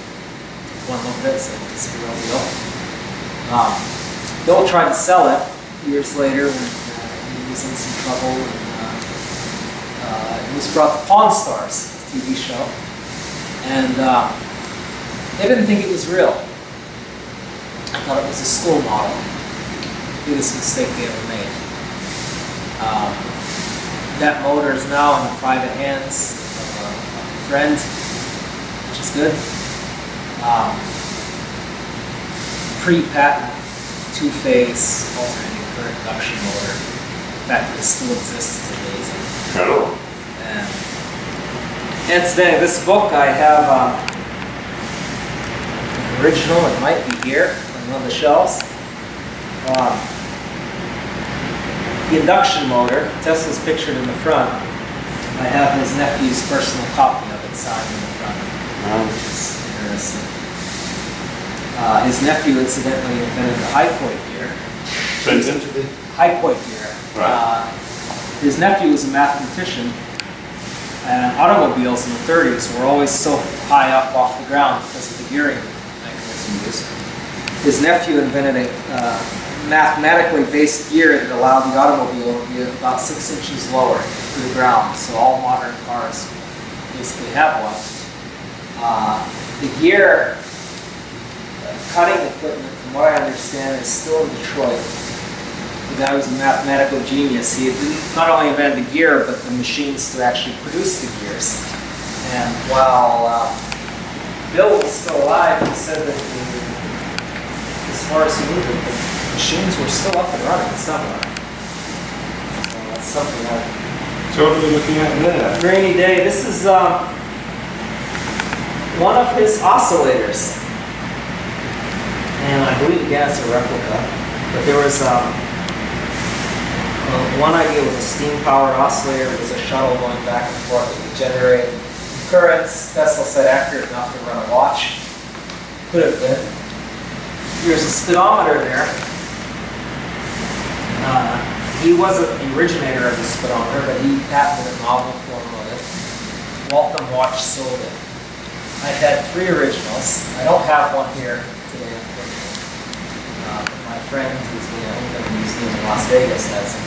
One looked at it and said, "It's a real deal." Bill tried to sell it years later when he was in some trouble. And, it was brought to Pawn Stars, TV show, and they didn't think it was real. I thought it was a school model. Biggest mistake they ever made. That motor is now in the private hands of a friend, which is good. Pre-patent, two-phase alternating current induction motor. The fact that it still exists is amazing. Incredible. And today, this book I have an original. It might be here on one of the shelves. The induction motor, Tesla's pictured in the front. I have his nephew's personal copy of it signed in the front, which is interesting. His nephew incidentally invented the high-point gear. So invented the high-point gear. Right. His nephew was a mathematician, and automobiles in the 30s were always so high up off the ground because of the gearing mechanism used. His nephew invented a mathematically based gear that allowed the automobile to be about 6 inches lower to the ground. So all modern cars basically have one. The gear, cutting equipment, from what I understand, is still in Detroit. The guy was a mathematical genius. He not only invented the gear, but the machines to actually produce the gears. And while Bill was still alive, he said that as far as he knew, the machines were still up and running somewhere. So that's something So what are we looking at there? Rainy day. This is one of his oscillators. And I believe, again, it's a replica. But there was one idea was a steam-powered oscillator. It was a shuttle going back and forth. It would generate currents. Tesla said accurate enough to run a watch. Could have been. Here's a speedometer there. He wasn't the originator of the speedometer, but he patented a novel form of it. Waltham Watch sold it. I've had 3 originals. I don't have one here today, unfortunately. My friend who's in the museum in Las Vegas has it.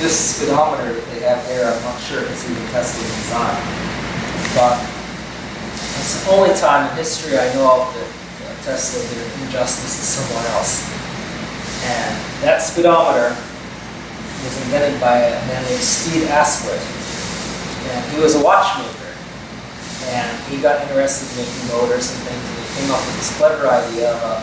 This speedometer that they have there, I'm not sure if it's even Tesla design, but it's the only time in history I know of that Tesla did an injustice to someone else. And that speedometer was invented by a man named Steve Asquith, and he was a watchmaker. And he got interested in making motors and things, and he came up with this clever idea of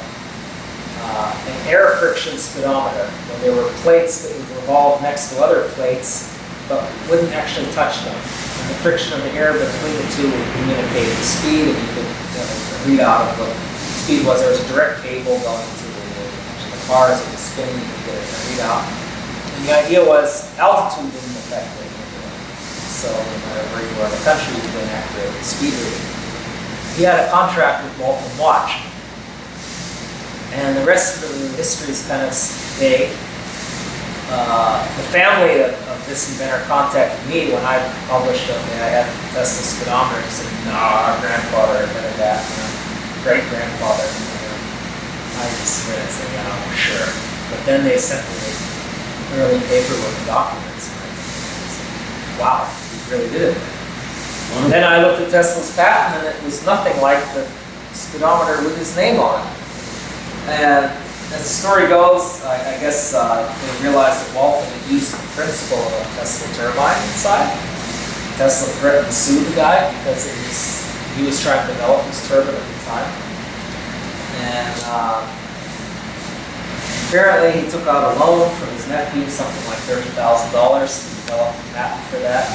an air friction speedometer, where there were plates that would revolve next to other plates, but wouldn't actually touch them. And the friction of the air between the two would communicate the speed, and you could read out of what the speed was. There was a direct cable going to the cars that was spinning, you could get a readout. And the idea was altitude didn't affect it. So no matter where you were in the country, you could get an accurate speed reading. He had a contract with Waltham Watch. And the rest of the history is kind of vague. The family of this inventor contacted me when I published it. I had the Tesla speedometer. He said, "No, our grandfather invented that. Great grandfather." I just read it and said, "Yeah, I'm sure." But then they sent me early paperwork and documents. And I said, "Wow, he really did it." And then I looked at Tesla's patent, and it was nothing like the speedometer with his name on it. And as the story goes, I guess they realized that Waltham had used the principle of a Tesla turbine inside. Tesla threatened to sue the guy because he was trying to develop his turbine at the time. And apparently he took out a loan from his nephew, something like $30,000 to develop a patent for that.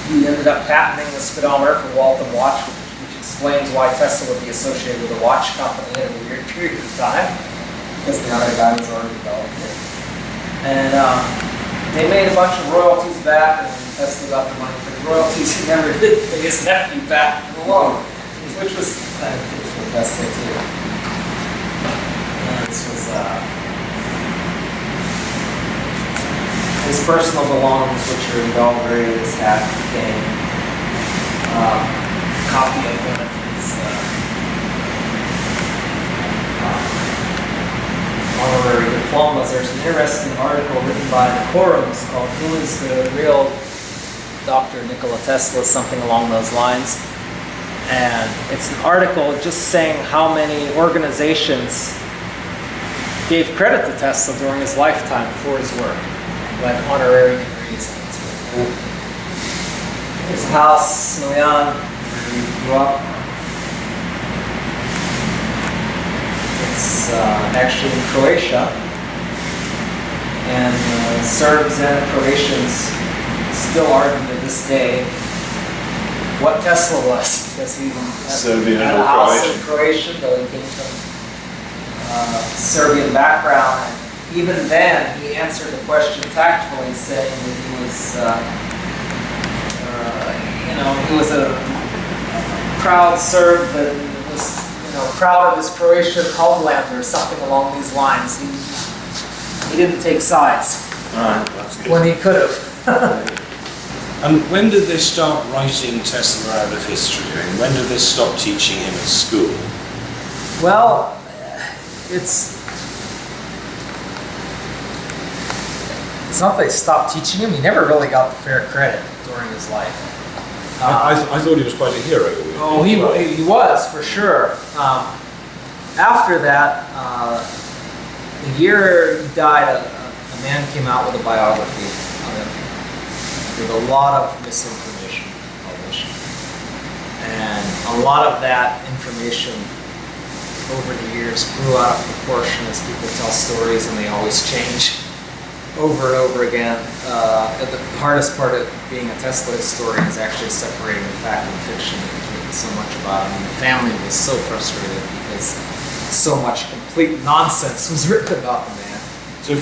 He ended up patenting the speedometer for Waltham Watch, which explains why Tesla would be associated with a watch company in a weird period of time, because the other guy was already developed it. And they made a bunch of royalties back, and Tesla got the money for the royalties. He never did pay his nephew back for the loan, which was kind of typical Tesla too. And this was his personal belongings, which are well buried, his hat, cane, copy of one of his honorary diplomas. There's an interesting article written by the Quorums called "Who is the Real Dr. Nikola Tesla?" something along those lines. And it's an article just saying how many organizations gave credit to Tesla during his lifetime for his work, like honorary degrees. Here's a house, Milan, where he grew up. It's actually in Croatia, and Serbs and Croatians still argue to this day what Tesla was, because he had a house in Croatia, though he came from Serbian background. And even then, he answered the question tactfully, saying that he was, he was a proud Serb that was, proud of his Croatian homeland or something along these lines. He didn't take sides That's good. when he could have. And when did they start writing Tesla out of history? I mean, when did they stop teaching him at school? Well, it's It's not that they stopped teaching him. He never really got the fair credit during his life. I thought he was quite a hero. Oh, he was, for sure. After that, the year he died, a man came out with a biography of him with a lot of misinformation published. And a lot of that information over the years grew out of proportion as people tell stories, and they always change over and over again. The hardest part of being a Tesla historian is actually separating the fact and fiction. There's written so much about him, and the family was so frustrated because so much complete nonsense was written about the man. So if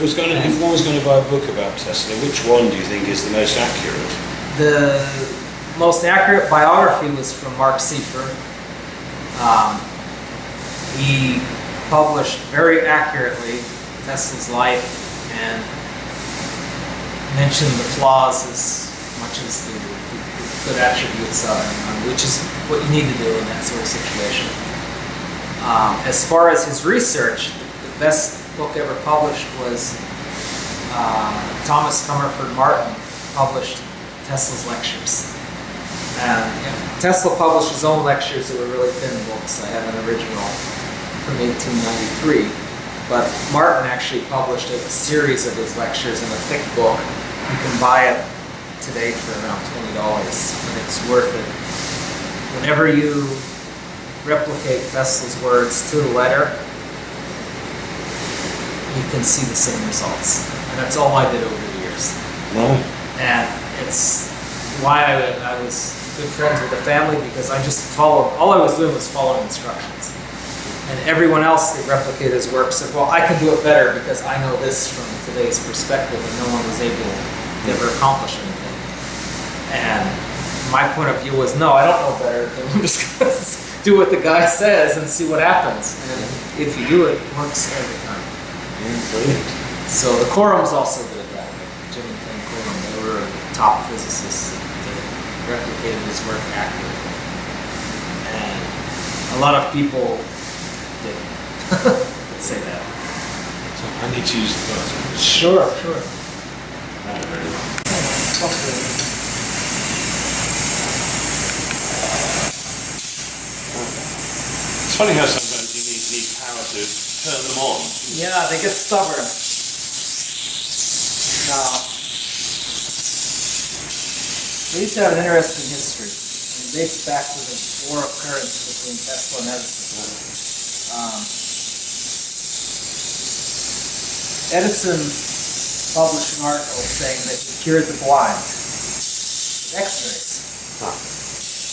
one was going to buy a book about Tesla, which one do you think is the most accurate? The most accurate biography was from Mark Seifert. He published very accurately Tesla's life and mentioned the flaws as much as the good attributes of him, which is what you need to do in that sort of situation. As far as his research, the best book ever published was Thomas Comerford Martin published Tesla's lectures. And Tesla published his own lectures that were really thin books. I have an original from 1893. But Martin actually published a series of his lectures in a thick book. You can buy it today for around $20, and it's worth it. Whenever you replicate Tesla's words to the letter, you can see the same results. And that's all I did over the years. Right. And it's why I was good friends with the family, because I just followed, all I was doing was following instructions. And everyone else that replicated his work said, well, I can do it better because I know this from today's perspective, and no one was able to ever accomplish anything. And my point of view was, no, I don't know better. I'm just going to do what the guy says and see what happens. And if you do it, it works every time. Brilliant. So the Corums also did it that way. Jim and Ken Corum, they were top physicists that replicated his work accurately. And a lot of people didn't. Let's say that. So I need to use the bathroom. Sure. Very well. It's funny how sometimes you need power to turn them on. Yeah, they get stubborn. Now, we used to have an interesting history. It dates back to the war of currents between Tesla and Edison. Edison published an article saying that he cured the blind with X-rays.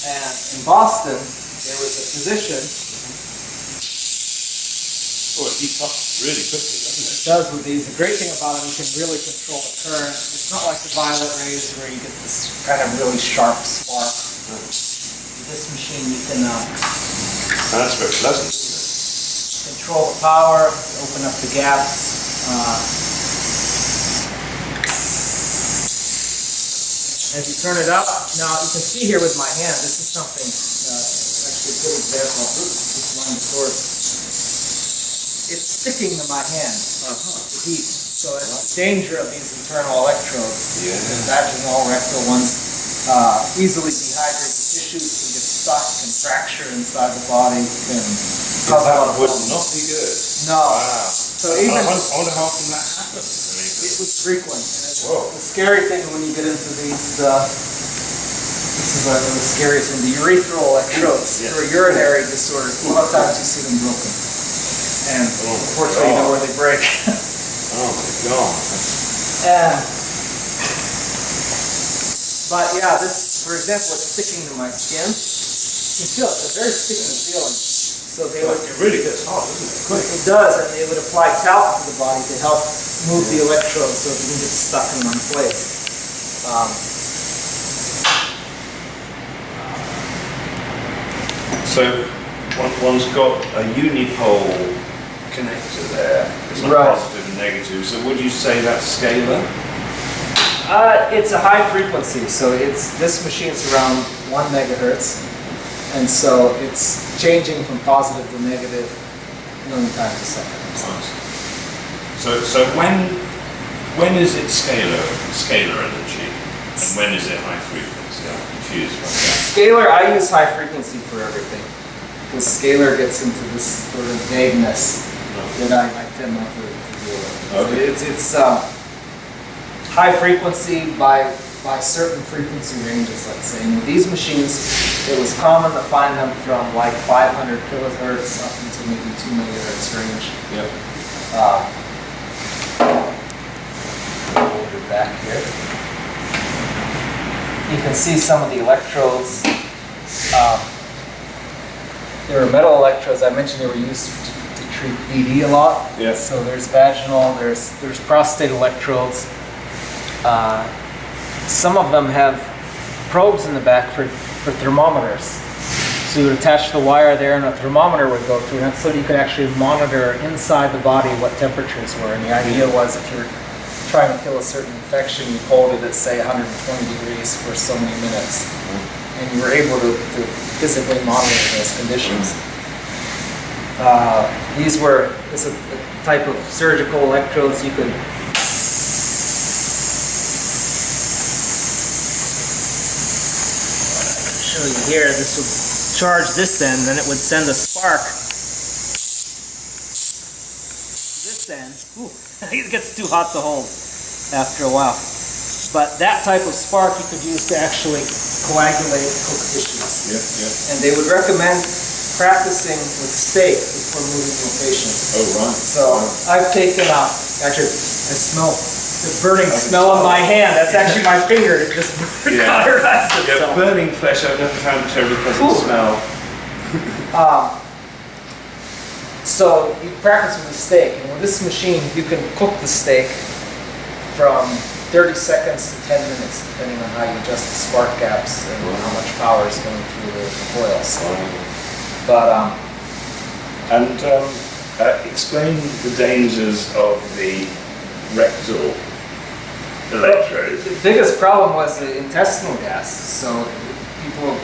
And in Boston, there was a physician. Oh, it heats up really quickly, doesn't it? It does with these. The great thing about it, you can really control the current. It's not like the violet rays where you get this kind of really sharp spark. With this machine, you can That's very pleasant, isn't it? control the power, open up the gaps. As you turn it up, now you can see here with my hand, this is something, actually a good example. This line of cord. It's sticking to my hand, the heat. So it's the danger of these internal electrodes. Yeah. The vaginal, rectal ones easily dehydrate the tissues, can get stuck and fracture inside the body, can cause a lot of would problems. not be good. No. Wow. So even I wonder how often that happens. it was frequent. And it's Whoa. the scary thing when you get into these, this is the scariest one, the urethral electrodes. Yes. For urinary disorders, a lot of times you see them broken. And unfortunately, you know where they break. Oh my God. But yeah, this, for example, it's sticking to my skin. You can feel it. It's a very sticky feeling. So they would, It really gets hot, doesn't it? it does, and they would apply talc to the body to help move the electrodes so it doesn't get stuck in one place. So one's got a unipole connector there. It's not Right. positive and negative. So would you say that's scalar? It's a high frequency, so this machine's around 1 megahertz, and so it's changing from positive to negative 1 million times a second. So when When is it scalar energy, and when is it high frequency? I'm confused by that. Scalar, I use high frequency for everything, because scalar gets into this sort of vagueness that I tend not to deal with. Okay. So it's high frequency by certain frequency ranges, let's say. And with these machines, it was common to find them from like 500 kilohertz up into maybe 2 megahertz range. Yep. Hold it back here. You can see some of the electrodes. There were metal electrodes. I mentioned they were used to treat BD a lot. Yeah. So there's vaginal, there's prostate electrodes. Some of them have probes in the back for thermometers. So you would attach the wire there and a thermometer would go through, and so you could actually monitor inside the body what temperatures were. And the idea was if you're trying to kill a certain infection, you hold it at say 120 degrees for so many minutes. And you were able to physically monitor those conditions. This is a type of surgical electrodes you could show you here. This would charge this end, and it would send a spark this end. Ooh, it gets too hot to hold after a while. But that type of spark you could use to actually coagulate cooked tissues. Yeah. And they would recommend practicing with steak before moving to a patient. Oh, right. So I've taken actually I smell the burning smell on my hand. That's actually my finger. It just cauterized itself. Yeah, burning flesh I've never found a terribly pleasant smell. So you practice with a steak, and with this machine you can cook the steak from 30 seconds to 10 minutes, depending on how you adjust the spark gaps and how much power is going through the coils. But explain the dangers of the rectal electrode. The biggest problem was the intestinal gas. So people,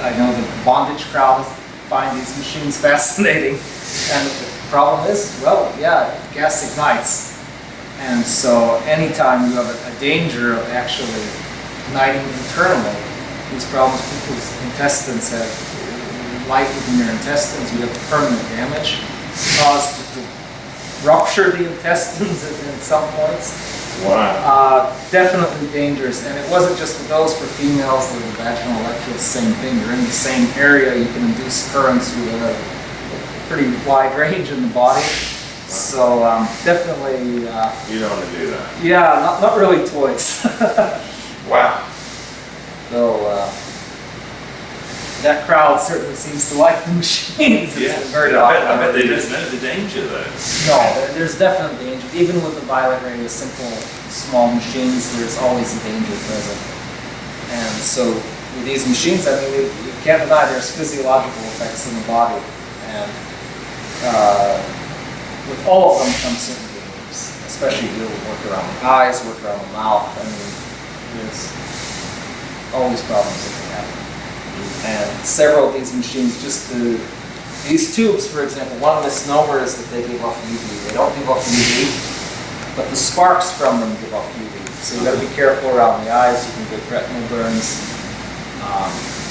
I know the bondage crowd find these machines fascinating, and the problem is, gas ignites. And so anytime you have a danger of actually igniting internally, these problems, people's intestines have light within their intestines, you have permanent damage, caused to rupture the intestines at some points. Wow. Definitely dangerous. And it wasn't just with those for females, the vaginal electrodes, same thing. You're in the same area, you can induce currents with a pretty wide range in the body. So definitely. You don't want to do that. Yeah, not really toys. Wow. Though that crowd certainly seems to like the machines. It's very I bet they don't know the danger though. No, there's definitely danger. Even with the violet ray, simple small machines, there's always a danger present. And so with these machines, I mean, you can't deny there's physiological effects in the body, and with all of them come certain dangers, especially if you work around the eyes, work around the mouth. I mean, there's always problems that can happen. And several of these machines, these tubes, for example, one misnomer is that they give off UV. They don't give off UV, but the sparks from them give off UV. So you got to be careful around the eyes. You can get retinal burns.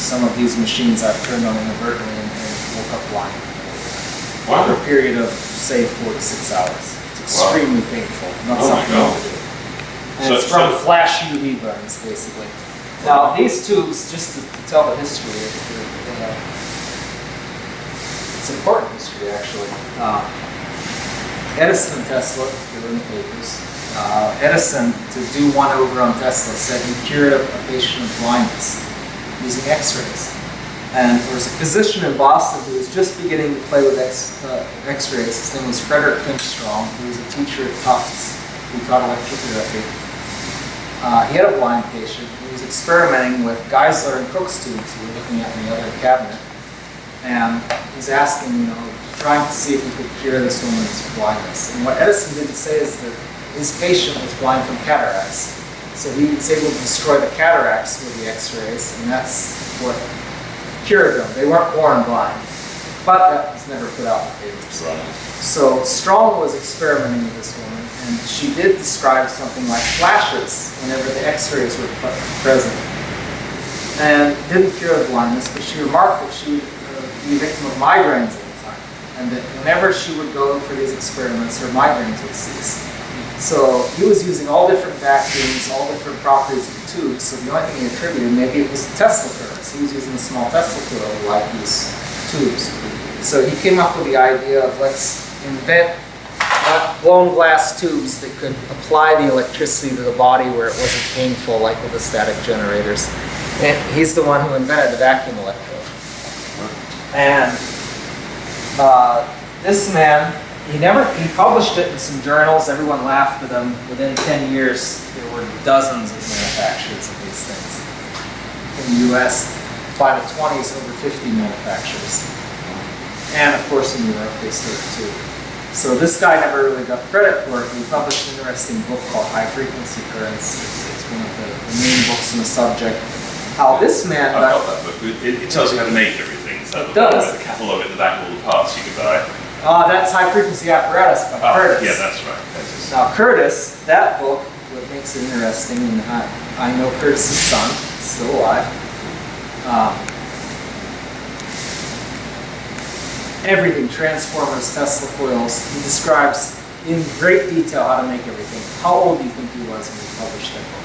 Some of these machines I've turned on inadvertently and woke up blind. Wow. For a period of, say, 4 to 6 hours. It's extremely painful. Not something you want to do. And it's from flash UV burns, basically. Now, these tubes, just to tell the history, it's important history, actually. Edison and Tesla, they were in the papers. Edison, to do one over on Tesla, said he cured a patient of blindness using x-rays. And there was a physician in Boston who was just beginning to play with x-rays. His name was Frederick Finchstrom. He was a teacher at Tufts who taught electrotherapy. He had a blind patient. He was experimenting with Geisler and Cook's tubes he was looking at in the other cabinet. And he's asking, trying to see if he could cure this woman's blindness. And what Edison didn't say is that his patient was blind from cataracts. So he was able to destroy the cataracts with the x-rays, and that's what cured them. They weren't born blind. but that was never put out in papers. Right. So Strong was experimenting with this woman, and she did describe something like flashes whenever the x-rays were present. And didn't cure the blindness, but she remarked that she would be a victim of migraines at the time, and that whenever she would go for these experiments, her migraines would cease. So he was using all different vacuums, all different properties of the tubes, so the only thing he attributed, maybe it was the Tesla currents. He was using a small Tesla coil to light these tubes. So he came up with the idea of let's invent blown glass tubes that could apply the electricity to the body where it wasn't painful, like with the static generators. And he's the one who invented the vacuum electrode. And this man, he published it in some journals. Everyone laughed at him. Within 10 years, there were dozens of manufacturers of these things. In the US, by the 20s, over 50 manufacturers. And of course in Europe, they started too. So this guy never really got credit for it. He published an interesting book called High Frequency Currents. It's one of the main books on the subject. How this man I've got that book. It tells you how to make everything. So it does. The catalogue at the back of all the parts you could buy. That's High Frequency Apparatus by Curtis. Yeah, that's right. Now Curtis, that book, what makes it interesting, and I know Curtis's son, still alive. Everything, transformers, Tesla coils. He describes in great detail how to make everything. How old do you think he was when he published that book?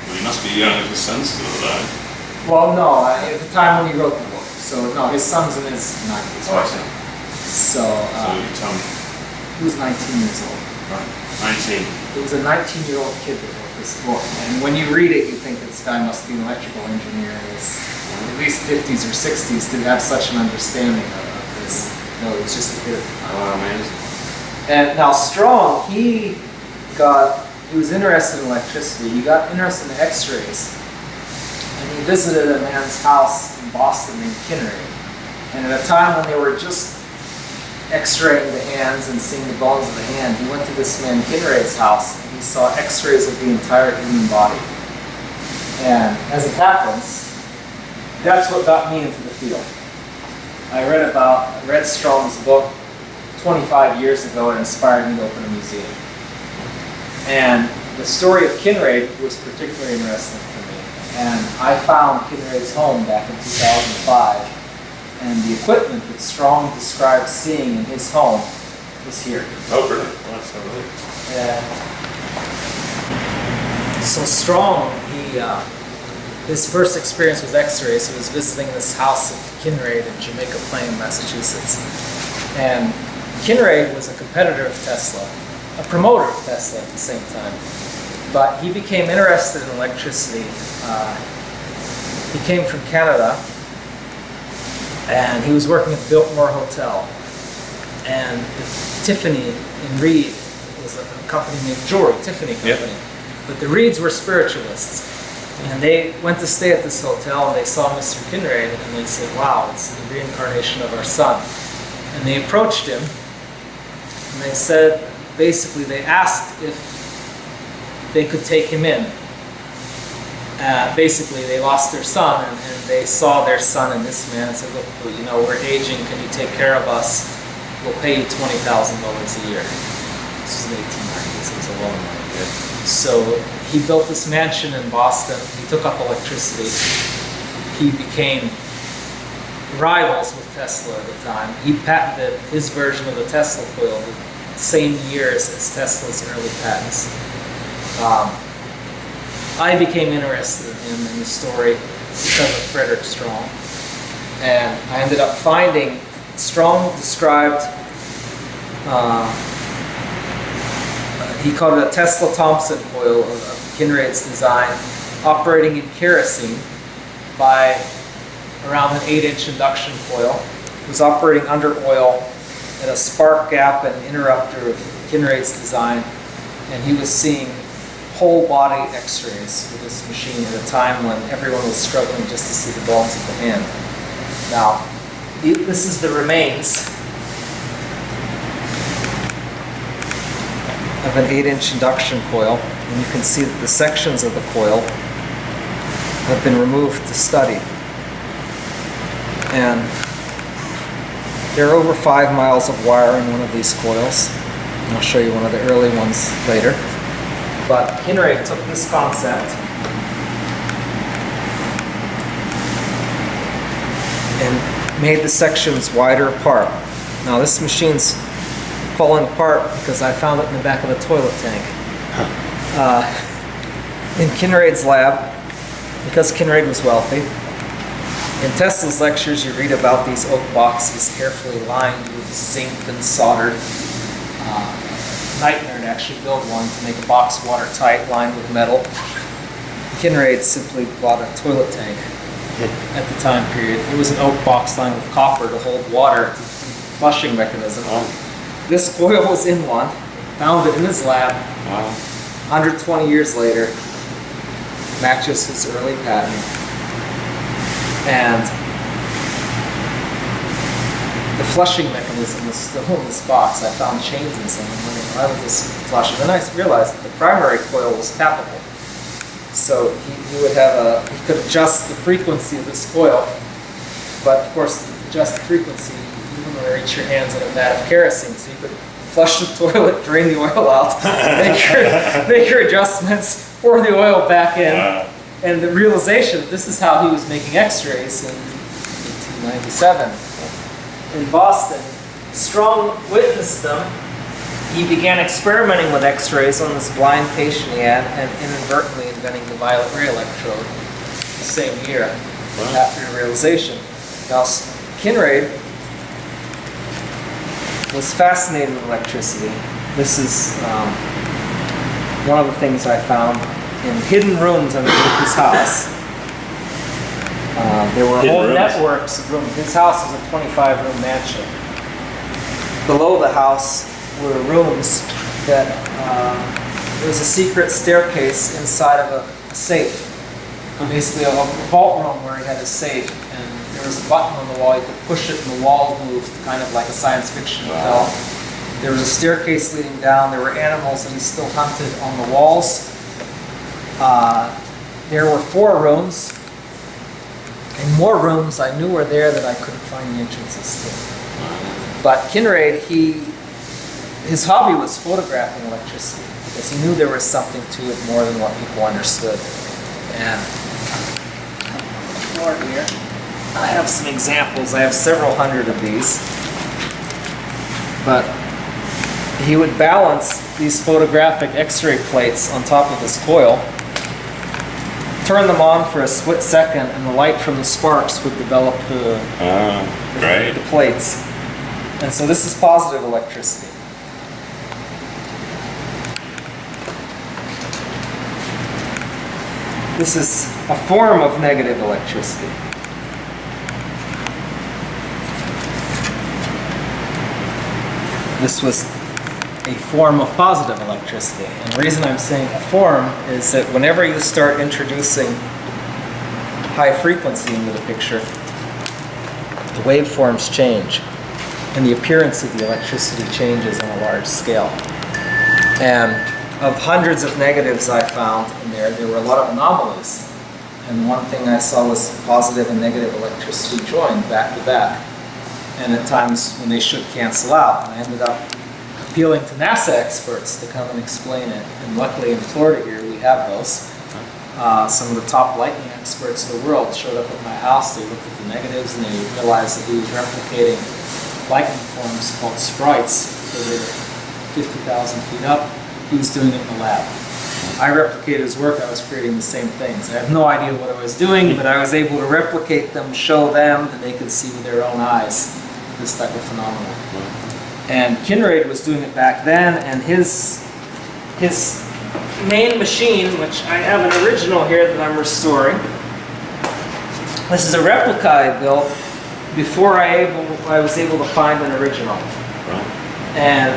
Well, he must be young if his son's still alive. Well, no, at the time when he wrote the book. So no, his son's in his 90s. Oh, I see. So you tell me. he was 19 years old. Right. 19. It was a 19-year-old kid that wrote this book. And when you read it, you think this guy must be an electrical engineer in his at least 50s or 60s to have such an understanding of this. No, it was just a kid. Oh, amazing. And now Strong, he was interested in electricity. He got interested in x-rays. And he visited a man's house in Boston named Kinnery. And at a time when they were just x-raying the hands and seeing the bones of the hand, he went to this man Kinray's house and he saw x-rays of the entire human body. And as it happens, that's what got me into the field. I read Strong's book 25 years ago. It inspired me to open a museum. And the story of Kinray was particularly interesting for me. And I found Kinray's home back in 2005. And the equipment that Strong described seeing in his home was here. Oh, brilliant. That's so Strong, his first experience with x-rays, he was visiting this house of Kinraid in Jamaica Plain, Massachusetts. And Kinraid was a competitor of Tesla, a promoter of Tesla at the same time. But he became interested in electricity. He came from Canada, and he was working at the Biltmore Hotel. And Tiffany in Reed was a company named Jewelry, Tiffany Company. Yep. But the Reeds were spiritualists. And they went to stay at this hotel, and they saw Mr. Kinraid, and they said, wow, it's the reincarnation of our son. And they approached him, and they said, basically, they asked if they could take him in. Basically, they lost their son, and they saw their son and this man and said, look, you know, we're aging, can you take care of us? We'll pay you $20,000 a year. This was in the 1890s, it was a lot of money. So he built this mansion in Boston. He took up electricity. He became rivals with Tesla at the time. He patented his version of the Tesla coil the same years as Tesla's early patents. I became interested in him and the story because of Frederick Strong. And I ended up finding Strong described he called it a Tesla-Thomson coil of Kinraid's design, operating in kerosene by around an 8-inch induction coil. It was operating under oil at a spark gap and interrupter of Kinraid's design, and he was seeing whole body x-rays with this machine at a time when everyone was struggling just to see the bones of the hand. Now, this is the remains of an 8-inch induction coil, and you can see that the sections of the coil have been removed to study. And There are over 5 miles of wire in one of these coils. I'll show you one of the early ones later. But Kinraid took this concept and made the sections wider apart. Now this machine's falling apart because I found it in the back of the toilet tank. In Kinraid's lab, because Kinraid was wealthy, in Tesla's lectures you read about these oak boxes carefully lined with zinc and soldered. Nightmare to actually build one to make a box watertight, lined with metal. Kinraid simply bought a toilet tank at the time period. It was an oak box lined with copper to hold water, flushing mechanism. This coil was in one, found it in his lab. 120 years later, matches his early patent. And the flushing mechanism was still in this box. I found chains in some. Why was this flush? And then I realized that the primary coil was tappable. So he could adjust the frequency of this coil, but of course, to adjust the frequency, you wouldn't want to reach your hands in a vat of kerosene, so you could flush the toilet, drain the oil out, make your adjustments, pour the oil back in, and the realization that this is how he was making x-rays in 1897 in Boston. Strong witnessed them. He began experimenting with x-rays on this blind patient he had and inadvertently inventing the violet ray electrode the same year after the realization. Now, Kinraid was fascinated with electricity. This is one of the things I found in hidden rooms underneath his house. There were whole networks of rooms. His house was a 25-room mansion. Below the house were rooms that there was a secret staircase inside of a safe. Basically a vault room where he had a safe, and there was a button on the wall. You could push it and the wall moved, kind of like a science fiction film. There was a staircase leading down. There were animals that he still hunted on the walls. There were 4 rooms, and more rooms I knew were there that I couldn't find the entrances to. But Kinraid, his hobby was photographing electricity because he knew there was something to it more than what people understood. And on the floor here, I have some examples. I have several hundred of these. But he would balance these photographic X-ray plates on top of his coil, turn them on for a split second, and the light from the sparks would develop the plates. And so this is positive electricity. This is a form of negative electricity. This was a form of positive electricity. And the reason I'm saying a form is that whenever you start introducing high frequency into the picture, the waveforms change and the appearance of the electricity changes on a large scale. And of hundreds of negatives I found in there were a lot of anomalies. And one thing I saw was positive and negative electricity joined back to back. And at times when they should cancel out. And I ended up appealing to NASA experts to come and explain it. And luckily in Florida here we have those. Some of the top lightning experts in the world showed up at my house. They looked at the negatives and they realized that he was replicating lightning forms called sprites that were 50,000 feet up. He was doing it in the lab. I replicated his work. I was creating the same things. I have no idea what I was doing, but I was able to replicate them, show them that they could see with their own eyes this type of phenomenon. And Kinraid was doing it back then, and his main machine, which I have an original here that I'm restoring. This is a replica I built before I was able to find an original. And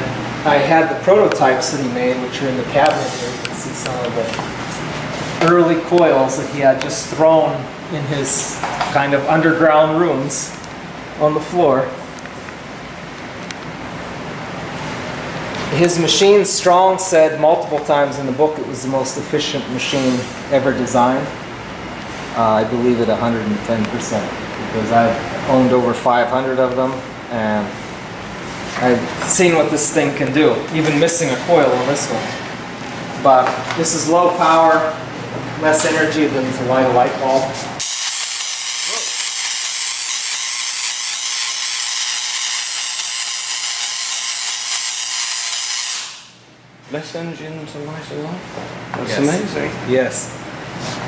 I had the prototypes that he made, which are in the cabinet here. You can see some of the early coils that he had just thrown in his kind of underground rooms on the floor. His machine, Strong said multiple times in the book, it was the most efficient machine ever designed. I believe it 110%, because I've owned over 500 of them. And I've seen what this thing can do, even missing a coil on this one. But this is low power, less energy than to light a light bulb. Less energy than to light a light bulb. That's Yes. amazing. Yes.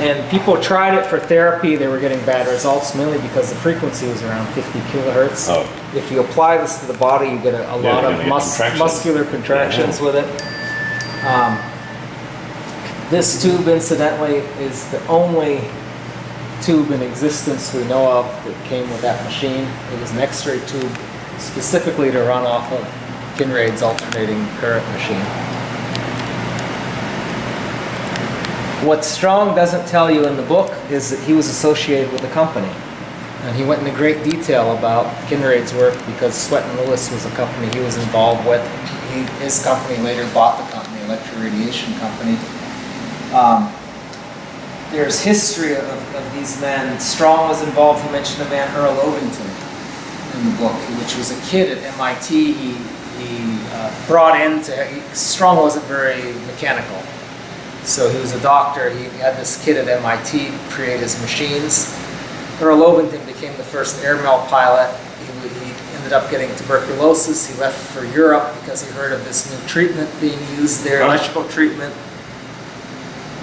And people tried it for therapy. They were getting bad results, mainly because the frequency was around 50 kilohertz. Oh. If you apply this to the body, you get a lot you're of gonna get contractions. muscular contractions with it. This tube, incidentally, is the only tube in existence we know of that came with that machine. It was an X-ray tube specifically to run off of Kinraid's alternating current machine. What Strong doesn't tell you in the book is that he was associated with the company. And he went into great detail about Kinraid's work because Sweat & Lewis was a company he was involved with. His company later bought the company, Electroradiation Company. There's history of these men. Strong was involved. He mentioned a man, Earl Ovington, in the book, which was a kid at MIT. He brought into, Strong wasn't very mechanical. So he was a doctor. He had this kid at MIT create his machines. Earl Ovington became the first airmail pilot. He ended up getting tuberculosis. He left for Europe because he heard of this new treatment being used there, electrical treatment.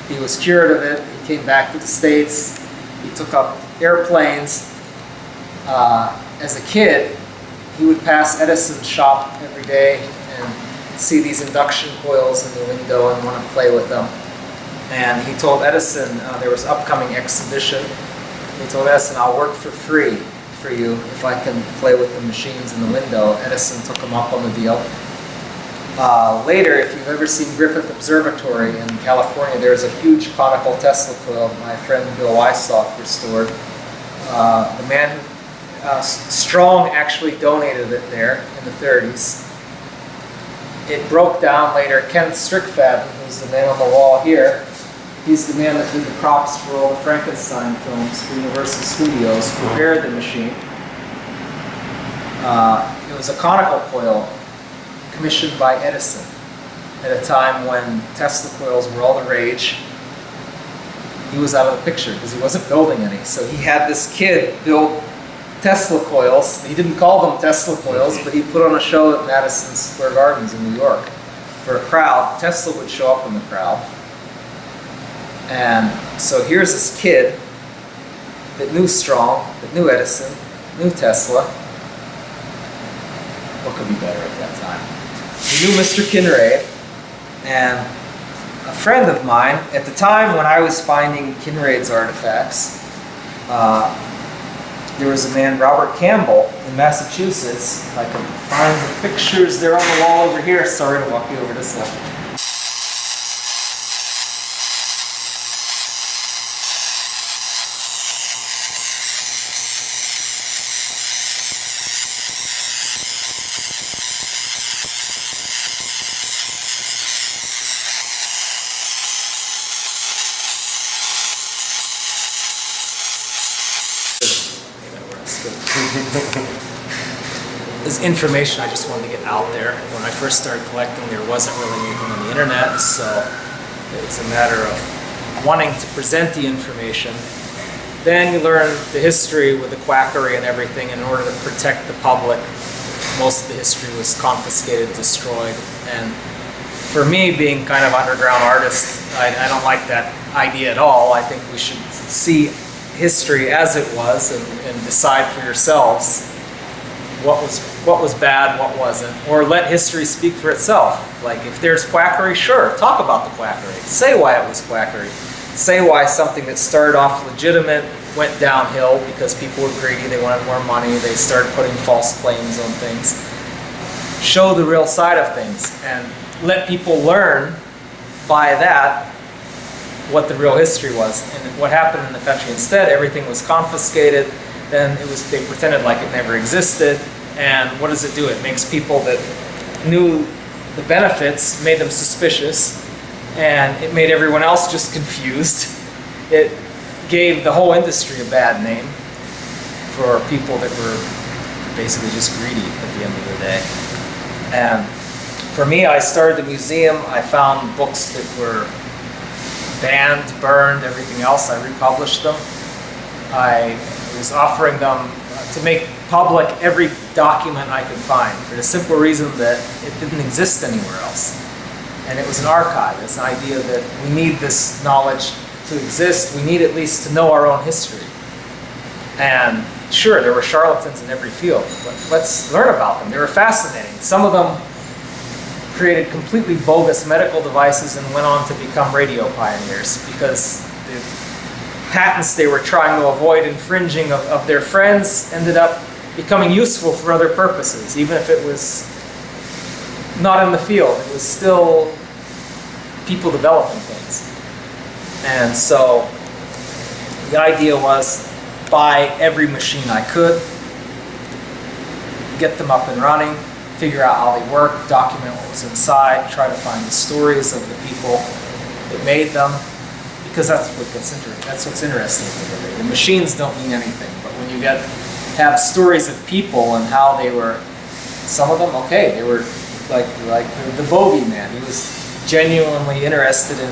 He was cured of it. He came back to the States. He took up airplanes. As a kid, he would pass Edison's shop every day and see these induction coils in the window and want to play with them. And he told Edison, there was an upcoming exhibition, he told Edison, I'll work for free for you if I can play with the machines in the window. Edison took him up on the deal. Later, if you've ever seen Griffith Observatory in California, there's a huge conical Tesla coil my friend Bill Wysock restored. The man who, Strong actually donated it there in the 30s. It broke down later. Kenneth Strickfaden, who's the man on the wall here, he's the man that did the props for all the Frankenstein films for Universal Studios, prepared the machine. It was a conical coil commissioned by Edison at a time when Tesla coils were all the rage. He was out of the picture because he wasn't building any. So he had this kid build Tesla coils. He didn't call them Tesla coils, but he put on a show at Madison Square Gardens in New York for a crowd. Tesla would show up in the crowd. And so here's this kid that knew Strong, that knew Edison, knew Tesla. What could be better at that time? He knew Mr. Kinraid, and a friend of mine, at the time when I was finding Kinraid's artifacts, there was a man, Robert Campbell, in Massachusetts. If I can find the pictures, they're on the wall over here. Sorry to walk you over this way. This information I just wanted to get out there. When I first started collecting, there wasn't really anything on the internet, so it was a matter of wanting to present the information. Then you learn the history with the quackery and everything. In order to protect the public, most of the history was confiscated, destroyed. And for me, being kind of underground artist, I don't like that idea at all. I think we should see history as it was and decide for yourselves what was bad, what wasn't, or let history speak for itself. Like if there's quackery, sure, talk about the quackery. Say why it was quackery. Say why something that started off legitimate went downhill because people were greedy, they wanted more money, they started putting false claims on things. Show the real side of things and let people learn by that what the real history was and what happened in the country. Instead, everything was confiscated. Then they pretended like it never existed. And what does it do? It makes people that knew the benefits, made them suspicious, and it made everyone else just confused. It gave the whole industry a bad name for people that were basically just greedy at the end of the day. And for me, I started the museum. I found books that were banned, burned, everything else. I republished them. I was offering them to make public every document I could find for the simple reason that it didn't exist anywhere else. And it was an archive. It's an idea that we need this knowledge to exist. We need at least to know our own history. And sure, there were charlatans in every field, but let's learn about them. They were fascinating. Some of them created completely bogus medical devices and went on to become radio pioneers because the patents they were trying to avoid infringing of their friends ended up becoming useful for other purposes, even if it was not in the field. It was still people developing things. And so the idea was buy every machine I could, get them up and running, figure out how they work, document what was inside, try to find the stories of the people that made them, because that's what's interesting. The machines don't mean anything, but when you have stories of people and how they were, some of them, okay, they were like the Bogey man. He was genuinely interested in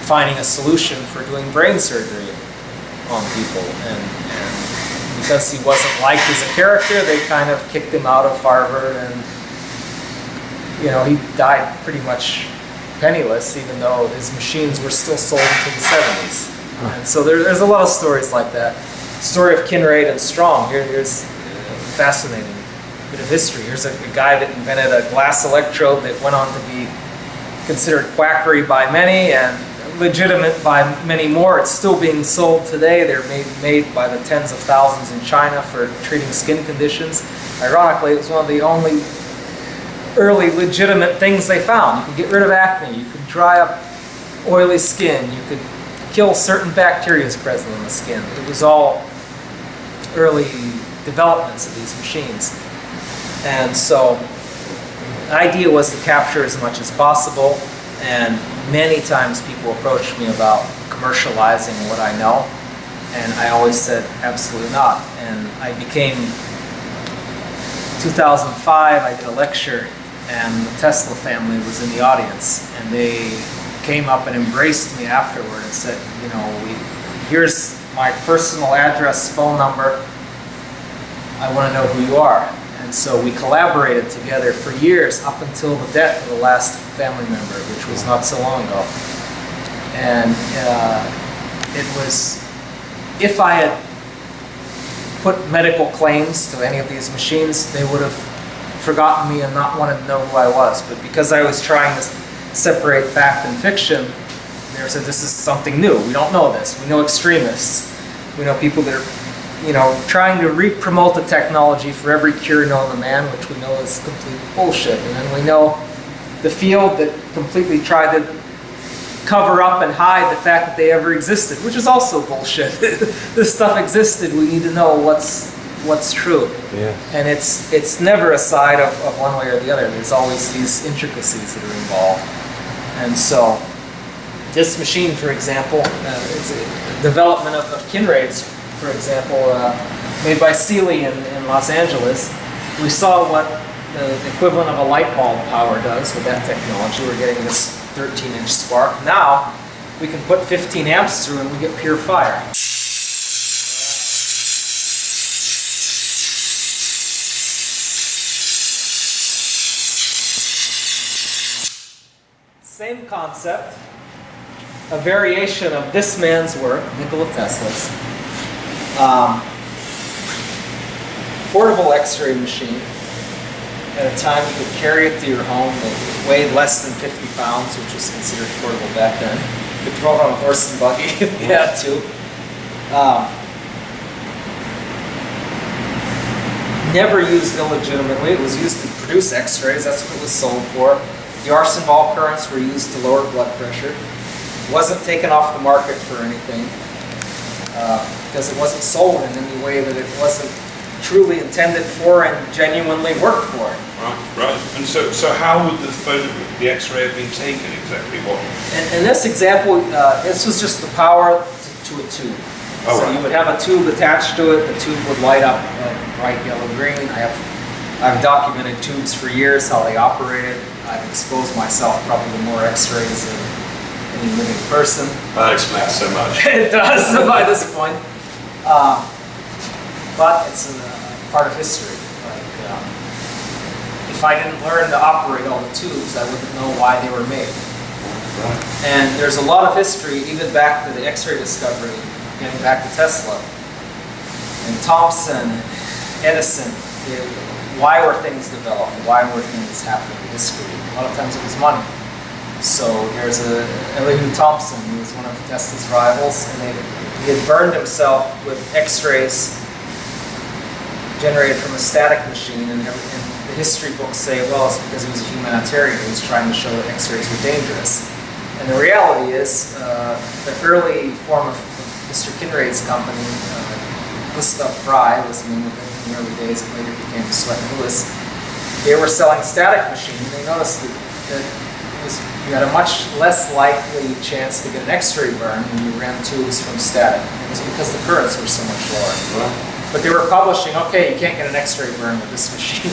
finding a solution for doing brain surgery on people, and because he wasn't liked as a character, they kind of kicked him out of Harvard, and he died pretty much penniless, even though his machines were still sold into the 70s. And so there's a lot of stories like that. Story of Kinraid and Strong. Here's a fascinating bit of history. Here's a guy that invented a glass electrode that went on to be considered quackery by many and legitimate by many more. It's still being sold today. They're made by the tens of thousands in China for treating skin conditions. Ironically, it was one of the only early legitimate things they found. You could get rid of acne, you could dry up oily skin, you could kill certain bacteria present in the skin. It was all early developments of these machines. And so the idea was to capture as much as possible, and many times people approached me about commercializing what I know, and I always said absolutely not. And I became, 2005, I did a lecture, and the Tesla family was in the audience, and they came up and embraced me afterward and said, here's my personal address, phone number, I want to know who you are. And so we collaborated together for years up until the death of the last family member, which was not so long ago. And it was, if I had put medical claims to any of these machines, they would have forgotten me and not wanted to know who I was. But because I was trying to separate fact and fiction, they said, this is something new. We don't know this. We know extremists. We know people that are trying to re-promote the technology for every cure known to man, which we know is complete bullshit. And then we know the field that completely tried to cover up and hide the fact that they ever existed, which is also bullshit. This stuff existed. We need to know what's true. Yeah. And it's never a side of one way or the other. There's always these intricacies that are involved. And so this machine, for example, it's a development of Kinraids, for example, made by Sealy in Los Angeles. We saw what the equivalent of a light bulb power does with that technology. We're getting this 13-inch spark. Now we can put 15 amps through and we get pure fire. Same concept, a variation of this man's work, Nikola Tesla's. Portable X-ray machine. At a time you could carry it to your home. It weighed less than 50 pounds, which was considered portable back then. You could throw it on a horse and buggy if you had to. Never used illegitimately. It was used to produce X-rays. That's what it was sold for. The arson ball currents were used to lower blood pressure. It wasn't taken off the market for anything. Because it wasn't sold in any way that it wasn't truly intended for and genuinely worked for. Right. And so how would the X-ray have been taken exactly? What? In this example, this was just the power to a tube. Oh, so right. You would have a tube attached to it. The tube would light up bright yellow-green. I've documented tubes for years, how they operated. I've exposed myself probably to more x-rays than any living person. That explains so much. It does by this point. But it's a part of history. Like, if I didn't learn to operate all the tubes, I wouldn't know why they were made. Right. And there's a lot of history, even back to the X-ray discovery, getting back to Tesla. And Thomson, Edison, why were things developed? Why were things happening in history? A lot of times it was money. So there's Elihu Thomson, who was one of Tesla's rivals, and he had burned himself with X-rays generated from a static machine, and the history books say, well, it's because he was a humanitarian who was trying to show that X-rays were dangerous. And the reality is, the early form of Mr. Kinraid's company, Gustav Fry was the name of it in the early days, it later became Sweat and Lewis. They were selling static machines. They noticed that you had a much less likely chance to get an X-ray burn when you ran tubes from static. It was because the currents were so much lower. Right. But they were publishing, okay, you can't get an X-ray burn with this machine.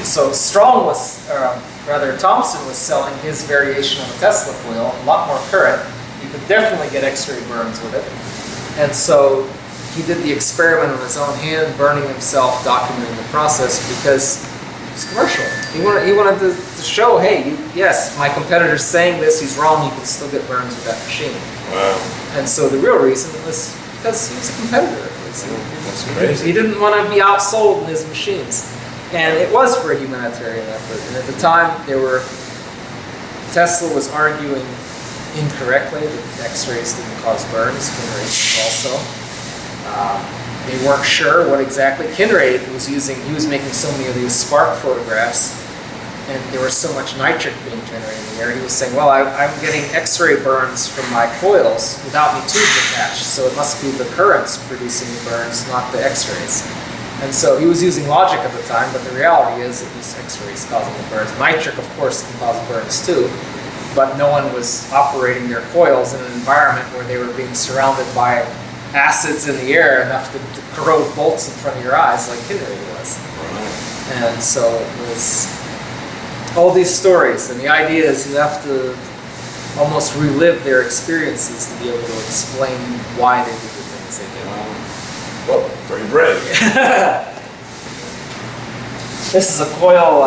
So Thomson was selling his variation of a Tesla coil, a lot more current. You could definitely get X-ray burns with it. And so he did the experiment on his own hand, burning himself, documenting the process, because it's commercial. He wanted to show, hey, yes, my competitor's saying this, he's wrong, you can still get burns with that machine. Wow. And so the real reason was because he was a competitor. That's crazy. He didn't want to be outsold in his machines. And it was for a humanitarian effort. And at the time, Tesla was arguing incorrectly that X-rays didn't cause burns. Kinraid also. They weren't sure what exactly. Kinraid was using, he was making so many of these spark photographs, and there was so much nitric being generated in the air. He was saying, well, I'm getting X-ray burns from my coils without any tubes attached, so it must be the currents producing the burns, not the X-rays. And so he was using logic at the time, but the reality is it was X-rays causing the burns. Nitric, of course, can cause burns too, but no one was operating their coils in an environment where they were being surrounded by acids in the air enough to corrode bolts in front of your eyes like Kinraid was. And so it was all these stories, and the idea is you have to almost relive their experiences to be able to explain why they did the things they did. Well, very brave. This is a coil,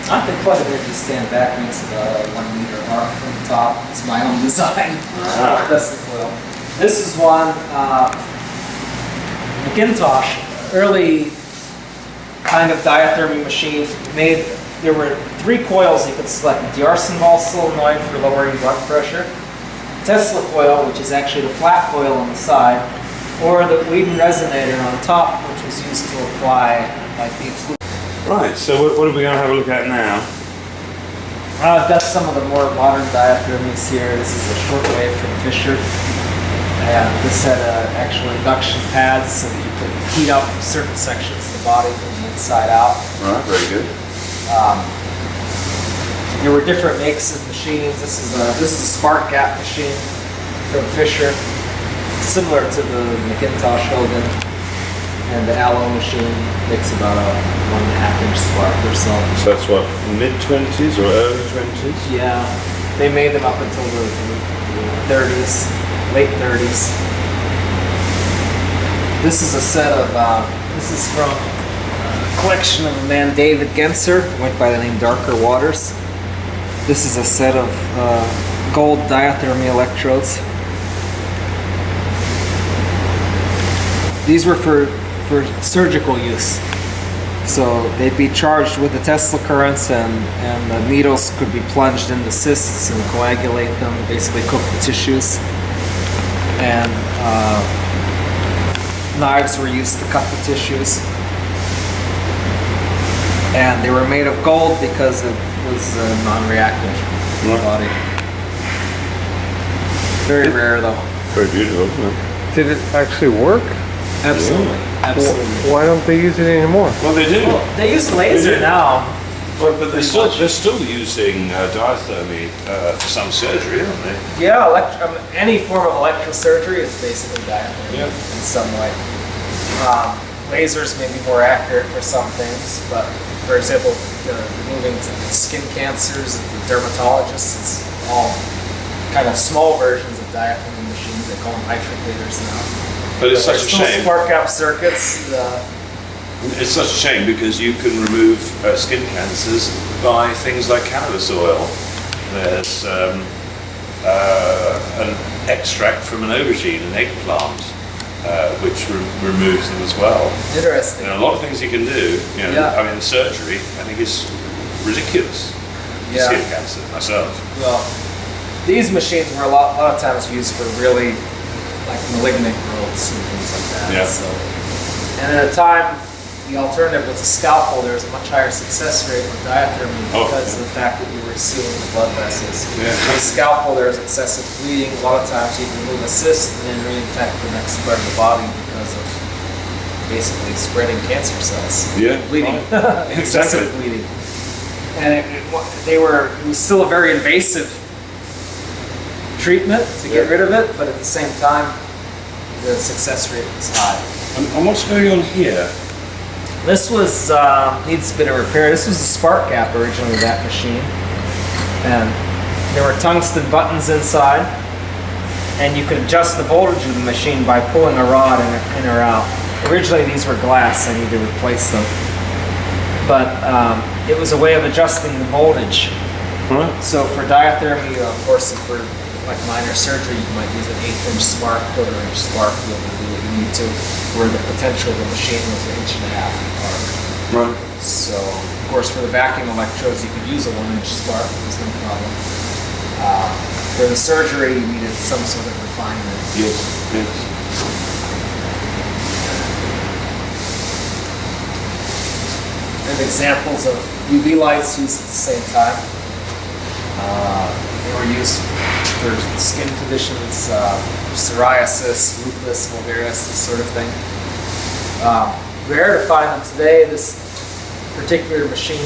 I think quite a bit if you stand back, makes about a 1 meter arc from the top. It's my own design. That's the coil. This is one, McIntosh, early kind of diathermy machine made. There were 3 coils you could select: the D'Arsenval solenoid for lowering blood pressure, Tesla coil, which is actually the flat coil on the side, or the Whedon resonator on top, which was used to apply like the fluid. Right, so what are we going to have a look at now? I've got some of the more modern diathermies here. This is a shortwave from Fisher. And this had actual induction pads so that you could heat up certain sections of the body from the inside out. Right, very good. There were different makes of machines. This is a spark gap machine from Fisher, similar to the McIntosh Hogan. And the Allo machine makes about a 1.5 inch spark or so. So that's what, mid-20s or early 20s? Yeah, they made them up until the 30s, late 30s. This is a set of, this is from a collection of a man, David Genser, went by the name Darker Waters. This is a set of gold diathermy electrodes. These were for surgical use. So they'd be charged with the Tesla currents, and the needles could be plunged into cysts and coagulate them, basically cook the tissues. And knives were used to cut the tissues. And they were made of gold because it was non-reactive in the body. Very rare though. Very beautiful, isn't it? Did it actually work? Absolutely, absolutely. Why don't they use it anymore? Well, they do. Well, they use laser now. But they're still using diathermy for some surgery, aren't they? Yeah, any form of electrosurgery is basically diathermy in some way. lasers may be more accurate for some things, but for example, removing skin cancers, the dermatologists, it's all kind of small versions of diathermy machines. They call them nitroplators now. But it's such a shame. Spark gap circuits. It's such a shame because you can remove skin cancers by things like cannabis oil. There's an extract from an aubergine, an eggplant, which removes them as well. Interesting. A lot of things you can do. I mean, surgery, I think, is ridiculous. For skin cancer, myself. Well, these machines were a lot of times used for really like malignant growths and things like that. Yeah. So, and at the time, the alternative was a scalpel. There was a much higher success rate with diathermy because of the fact that you were sealing the blood vessels. Yeah. With a scalpel, there was excessive bleeding. A lot of times you can remove a cyst and then reinfect the next part of the body because of basically spreading cancer cells. Yeah. Bleeding. Excessive Exactly. bleeding. And it was still a very invasive treatment to get rid of it, but at the same time, the success rate was high. And what's going on here? This was needs a bit of repair. This was a spark gap originally, that machine, and there were tungsten buttons inside, and you could adjust the voltage of the machine by pulling a rod in or out. Originally, these were glass. I need to replace them, but it was a way of adjusting the voltage. Huh? So for diathermy, of course, for like minor surgery, you might use an 1/8" spark, 1/4" spark to be able to do what you need to, where the potential of the machine was 1.5 inches arc. Right. So, of course, for the vacuum electrodes, you could use a 1-inch spark, there's no problem. For the surgery, you needed some sort of refinement. Yes. Yes. There's examples of UV lights used at the same time. They were used for skin conditions, psoriasis, lupus, vulgaris, this sort of thing. Rare to find them today. This particular machine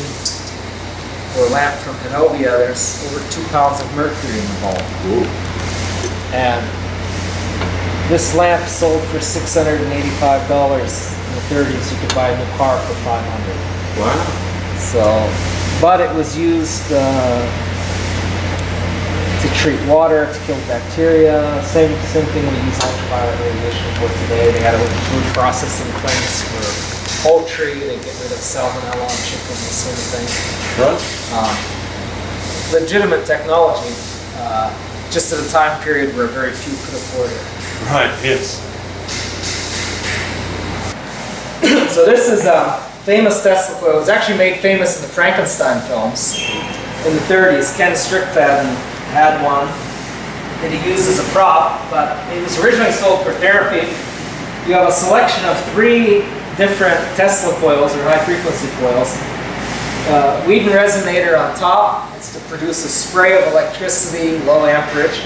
or lamp from Hanovia, there's over 2 pounds of mercury in the bulb. Ooh. And this lamp sold for $685 in the 30s. You could buy a new car for $500. Wow. So, but it was used to treat water, to kill bacteria. Same thing we use ultraviolet radiation for today. They had a food processing plants for poultry. They get rid of salmonella on chicken, this sort of thing. Right. Legitimate technology, just at a time period where very few could afford it. Right. Yes. So this is a famous Tesla coil. It was actually made famous in the Frankenstein films in the 30s. Ken Strickfaden had one that he used as a prop, but it was originally sold for therapy. You have a selection of 3 different Tesla coils, or high-frequency coils. Wheaton resonator on top. It's to produce a spray of electricity, low amperage.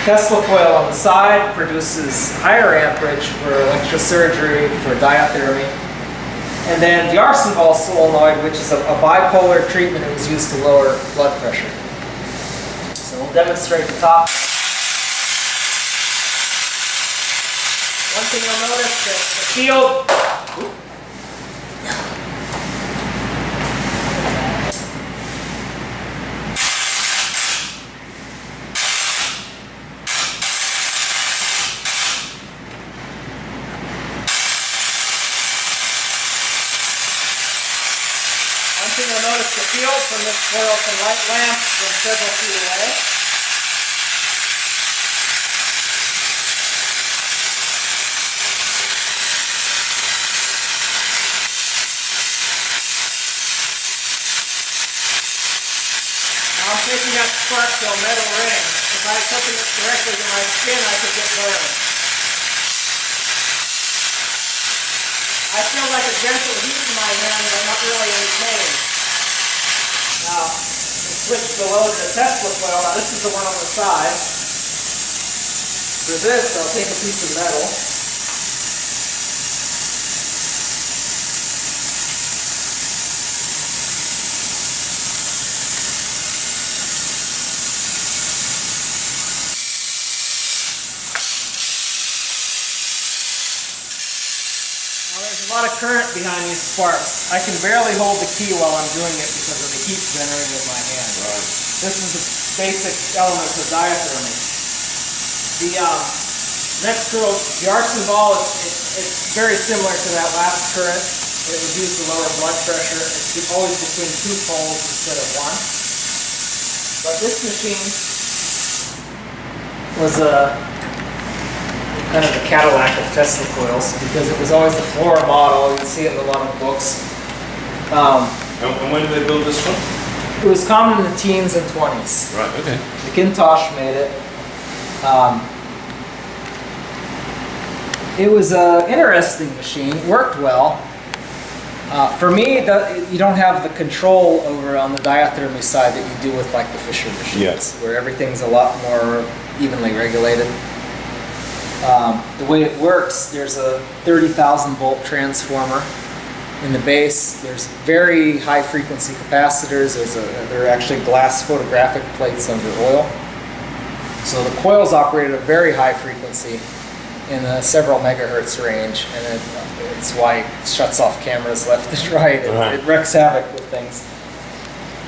Tesla coil on the side produces higher amperage for electrosurgery, for diathermy. And then the Arsenval solenoid, which is a bipolar treatment, it was used to lower blood pressure. So we'll demonstrate the top. One thing you'll notice that the field. You'll notice the field from this coil can light lamps from several feet away. Now I'm taking that spark to a metal ring. If I took it directly to my skin, I could get burned. I feel like a gentle heat in my hand, but not really any pain. Now, we switch below to the Tesla coil. Now, this is the one on the side. For this, I'll take a piece of metal. Now, there's a lot of current behind these sparks. I can barely hold the key while I'm doing it because of the heat generated in my hand. Right. This is the basic elements of diathermy. The arcing ball, it's very similar to that last current. It would use the lower blood pressure. It's always between 2 poles instead of 1. But this machine was kind of the Cadillac of Tesla coils because it was always the floor model. You can see it in a lot of books. And when did they build this one? It was common in the teens and 20s. Right, okay. McIntosh made it. It was an interesting machine. It worked well. For me, you don't have the control over on the diathermy side that you do with like the Fisher machines, Yes. where everything's a lot more evenly regulated. The way it works, there's a 30,000 volt transformer in the base. There's very high frequency capacitors. There are actually glass photographic plates under oil. So the coils operate at a very high frequency in a several megahertz range, and it's why it shuts off cameras left and right. It wreaks havoc with things.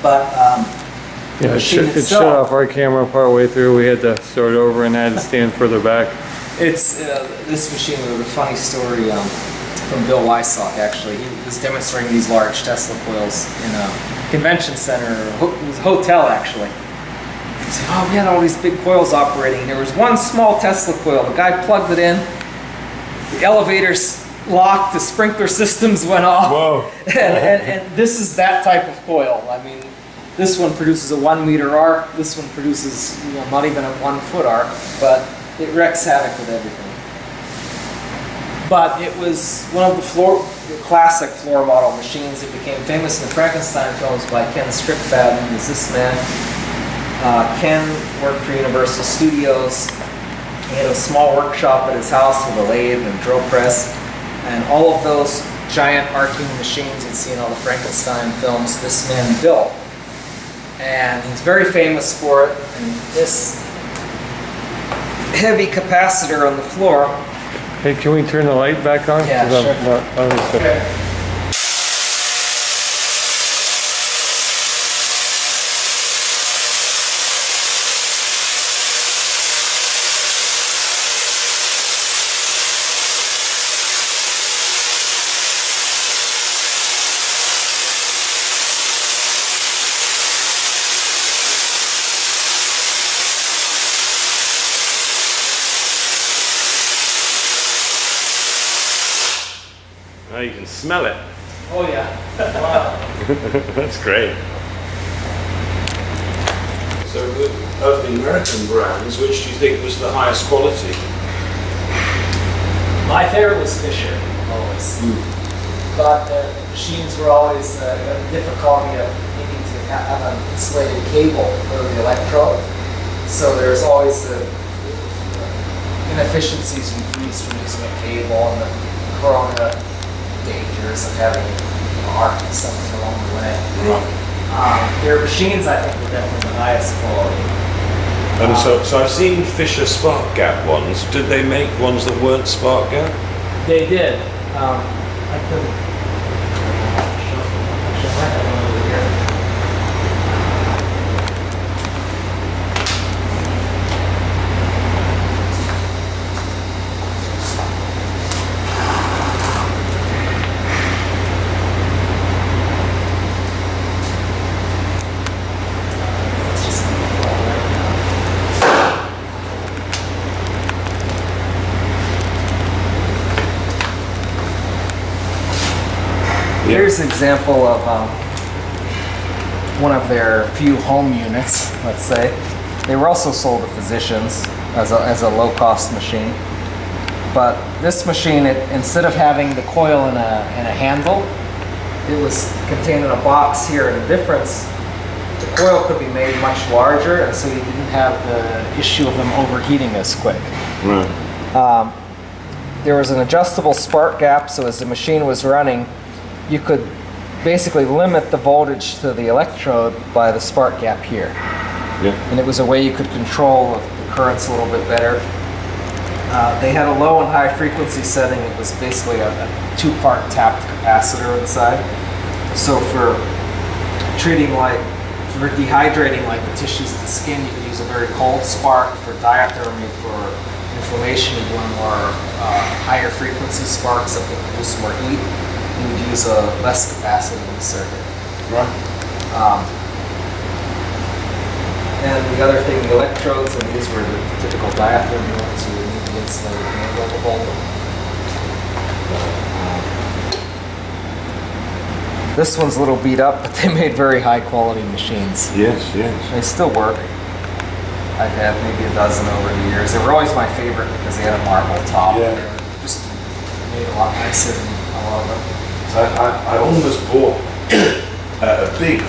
But Yeah, it shut off our camera part way through. We had to start over and had to stand further back. It's this machine was a funny story from Bill Wysock. Actually, he was demonstrating these large Tesla coils in a convention center. It was a hotel actually. He said, "Oh, we had all these big coils operating. There was one small Tesla coil. The guy plugged it in. The elevators locked. The sprinkler systems went off. Whoa! and this is that type of coil. I mean, this one produces a 1 meter arc. This one produces not even a 1 foot arc, but it wreaks havoc with everything. But it was one of the classic floor model machines. It became famous in the Frankenstein films by Ken Strickfaden, who's this man. Ken worked for Universal Studios. He had a small workshop at his house with a lathe and drill press. And all of those giant arcing machines you'd see in all the Frankenstein films, this man built. And he's very famous for it. And this heavy capacitor on the floor. Hey, can we turn the light back on? Yeah, 'Cause sure. I'm not understood. Okay. Now you can smell it. Oh yeah. Wow. That's great. So, of the American brands, which do you think was the highest quality? My favorite was Fisher, always. But the machines were always the difficulty of needing to have an insulated cable for the electrode. So there's always the inefficiencies you use from using a cable and the corona dangers of having arc and something along the way. Right. Their machines, I think, were definitely the highest quality. And so I've seen Fisher Spark Gap ones. Did they make ones that weren't Spark Gap? They did. I couldn't. Actually, I might have one over here. Here's an example of one of their few home units, let's say. They were also sold to physicians as a low-cost machine. But this machine, instead of having the coil in a handle, it was contained in a box here. And the difference, the coil could be made much larger, and so you didn't have the issue of them overheating as quick. Right. There was an adjustable spark gap, so as the machine was running, you could basically limit the voltage to the electrode by the spark gap here. Yeah. And it was a way you could control the currents a little bit better. They had a low and high frequency setting. It was basically a two-part tapped capacitor inside. So for dehydrating like the tissues of the skin, you could use a very cold spark. For diathermy, for inflammation, you want more higher frequency sparks that can produce more heat. You would use a less capacitive circuit. Right. And the other thing, the electrodes, and these were the typical diathermy ones. You would need the insulated handle to hold them. This one's a little beat up, but they made very high quality machines. Yes, yes. They still work. I've had maybe a dozen over the years. They were always my favorite because they had a marble top. Yeah. They were just made a lot nicer than a lot of them. So I almost bought a big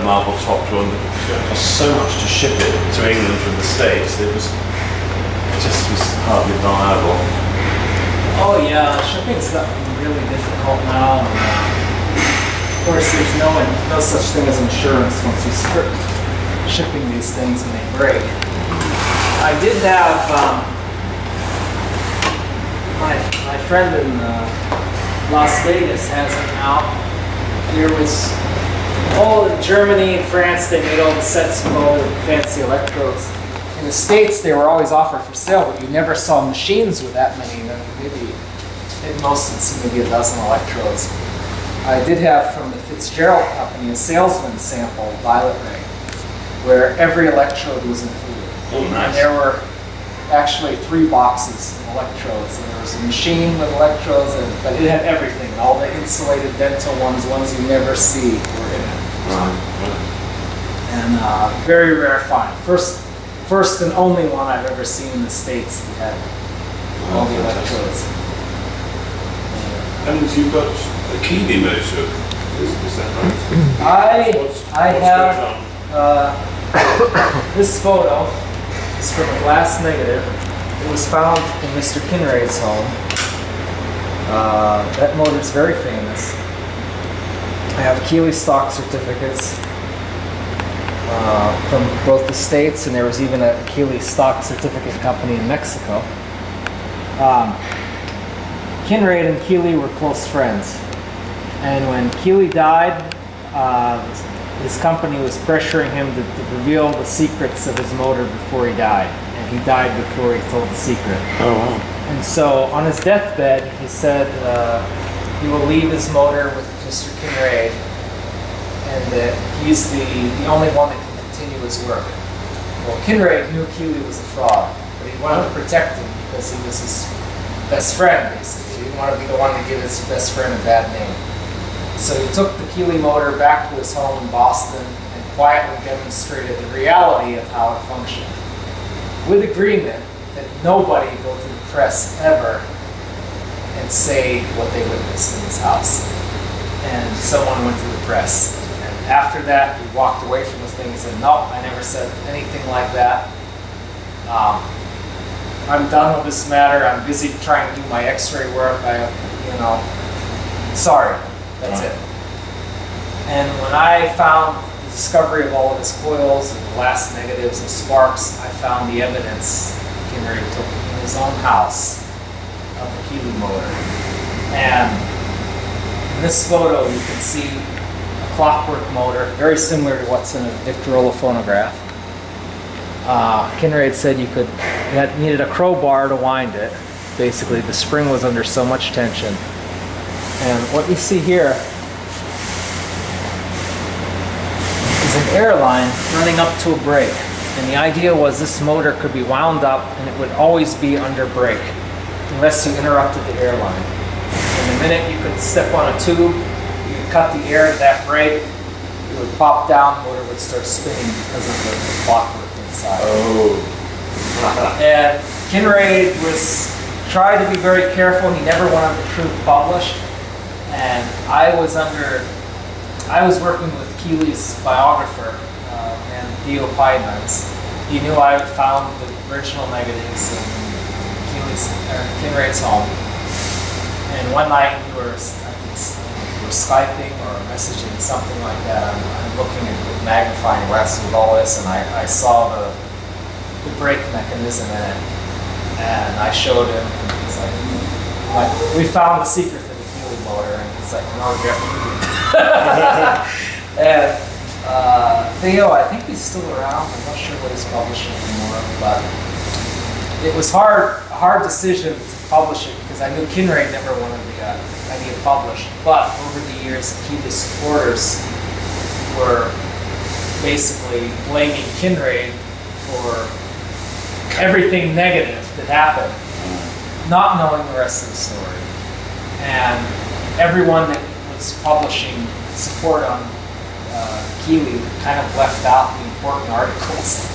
marble top one that was going to cost so much to ship it to England from the States. It just was hardly viable. Oh yeah, shipping's gotten really difficult now. And, of course, there's no such thing as insurance once you start shipping these things and they break. I did have my friend in Las Vegas has it now. There was in Germany and France, they made all the sets with all the fancy electrodes. In the States, they were always offered for sale, but you never saw machines with that many. Maybe at most it's maybe a dozen electrodes. I did have from the Fitzgerald company a salesman sample, violet ray, where every electrode was included. Oh, nice. And there were actually 3 boxes of electrodes. And there was a machine with electrodes, but it had everything. All the insulated dental ones you never see, were in it. Right. And very rare find. First and only one I've ever seen in the States that had all the electrodes. And you've got a Keeley motor, is that right? I have this photo. It's from a glass negative. It was found in Mr. Kinraid's home. That motor is very famous. I have Keeley stock certificates from both the States, and there was even a Keeley stock certificate company in Mexico. Kinraid and Keeley were close friends, and when Keeley died, his company was pressuring him to reveal the secrets of his motor before he died, and he died before he told the secret. Oh wow. And so on his deathbed, he said he will leave his motor with Mr. Kinraid, and that he's the only one that can continue his work. Well, Kinraid knew Keeley was a fraud, but he wanted to protect him because he was his best friend, basically. He didn't want to be the one to give his best friend a bad name. So he took the Keeley motor back to his home in Boston and quietly demonstrated the reality of how it functioned, with agreement that nobody go to the press ever and say what they witnessed in his house. And someone went to the press. And after that, he walked away from the thing and said, no, I never said anything like that. I'm done with this matter. I'm busy trying to do my x-ray work. Sorry. That's it. And when I found the discovery of all of his coils and glass negatives and sparks, I found the evidence Kinraid took in his own house of the Keeley motor. And in this photo, you can see a clockwork motor, very similar to what's in a Victrola phonograph. Kinraid said you needed a crowbar to wind it. Basically, the spring was under so much tension. And what you see here is an air line running up to a brake. And the idea was this motor could be wound up and it would always be under brake unless you interrupted the air line. And the minute you could step on a tube, you could cut the air to that brake, it would pop down, the motor would start spinning because of the clockwork inside. Oh. And Kinraid tried to be very careful. He never wanted the truth published. And I was working with Keeley's biographer, and Theo Piedmans. He knew I had found the original negatives in Kinraid's home. And one night we were Skyping or messaging, something like that. I'm looking at with magnifying glass with all this, and I saw the brake mechanism in it. And I showed him, and he's like, we found the secret to the Keeley motor, and he's like, no, Jeff. And Theo, I think he's still around. I'm not sure what he's publishing anymore, but it was a hard decision to publish it because I knew Kinraid never wanted the idea published. But over the years, Keeley supporters were basically blaming Kinraid for everything negative that happened, not knowing the rest of the story. And everyone that was publishing support on Keeley kind of left out the important articles.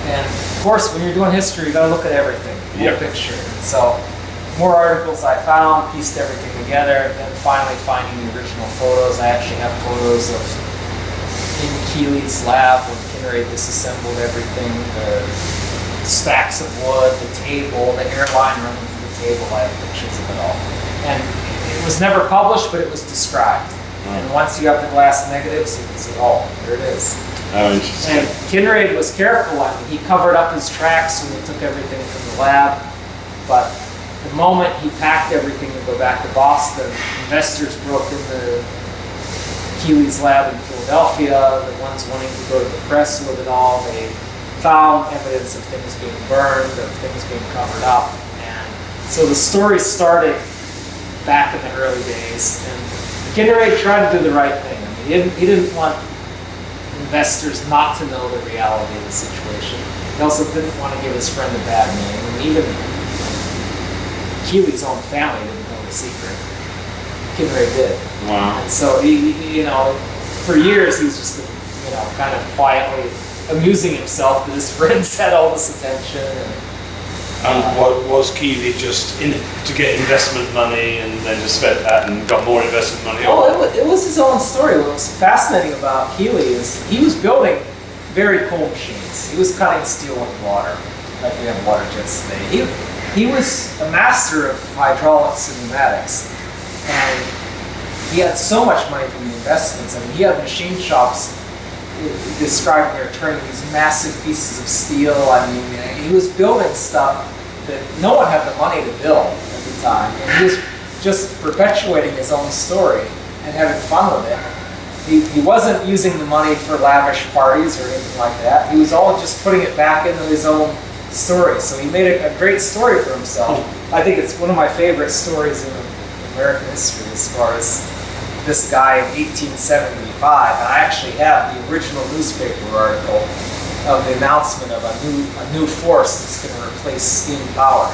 And of course, when you're doing history, you gotta look at everything, the whole picture. And so, more articles I found, pieced everything together, then finally finding the original photos. I actually have photos of in Keeley's lab when Kinraid disassembled everything, the stacks of wood, the table, the airline running through the table. I have pictures of it all. And it was never published, but it was described. And once you have the glass negatives, you can see, oh, there it is. Oh, interesting. And Kinraid was careful. I mean, he covered up his tracks when he took everything from the lab. But the moment he packed everything to go back to Boston, investors broke into Keeley's lab in Philadelphia, the ones wanting to go to the press with it all. They found evidence of things being burned, of things being covered up. And so the story started back in the early days. And Kinraid tried to do the right thing. I mean, he didn't want investors not to know the reality of the situation. He also didn't want to give his friend a bad name. And even Keeley's own family didn't know the secret. Kinraid did. Wow. And so he, for years he's just, kind of quietly amusing himself because his friends had all this attention. And what was Keeley just in to get investment money and then just spent that and got more investment money? It was his own story. What was fascinating about Keeley is he was building very cool machines. He was cutting steel with water, like we have water jets today. He was a master of hydraulics and pneumatics. And he had so much money from the investments. I mean, he had machine shops describing they're turning these massive pieces of steel. I mean, he was building stuff that no one had the money to build at the time. And he was just perpetuating his own story and having fun with it. He wasn't using the money for lavish parties or anything like that. He was all just putting it back into his own story. So he made a great story for himself. I think it's one of my favorite stories in American history as far as this guy in 1875. And I actually have the original newspaper article of the announcement of a new force that's going to replace steam power.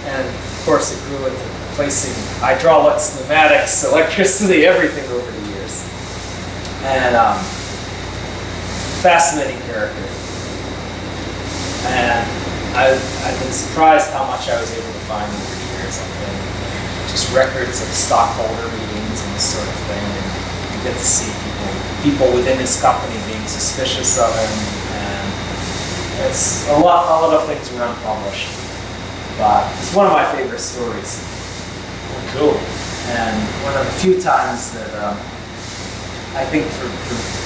And of course it grew into replacing hydraulics, pneumatics, electricity, everything over the years. And fascinating character. And I've been surprised how much I was able to find over the years. Just records of stockholder meetings and this sort of thing. And you get to see people within his company being suspicious of him. And it's a lot of things were unpublished. But it's one of my favorite stories. Cool. And one of the few times that I think for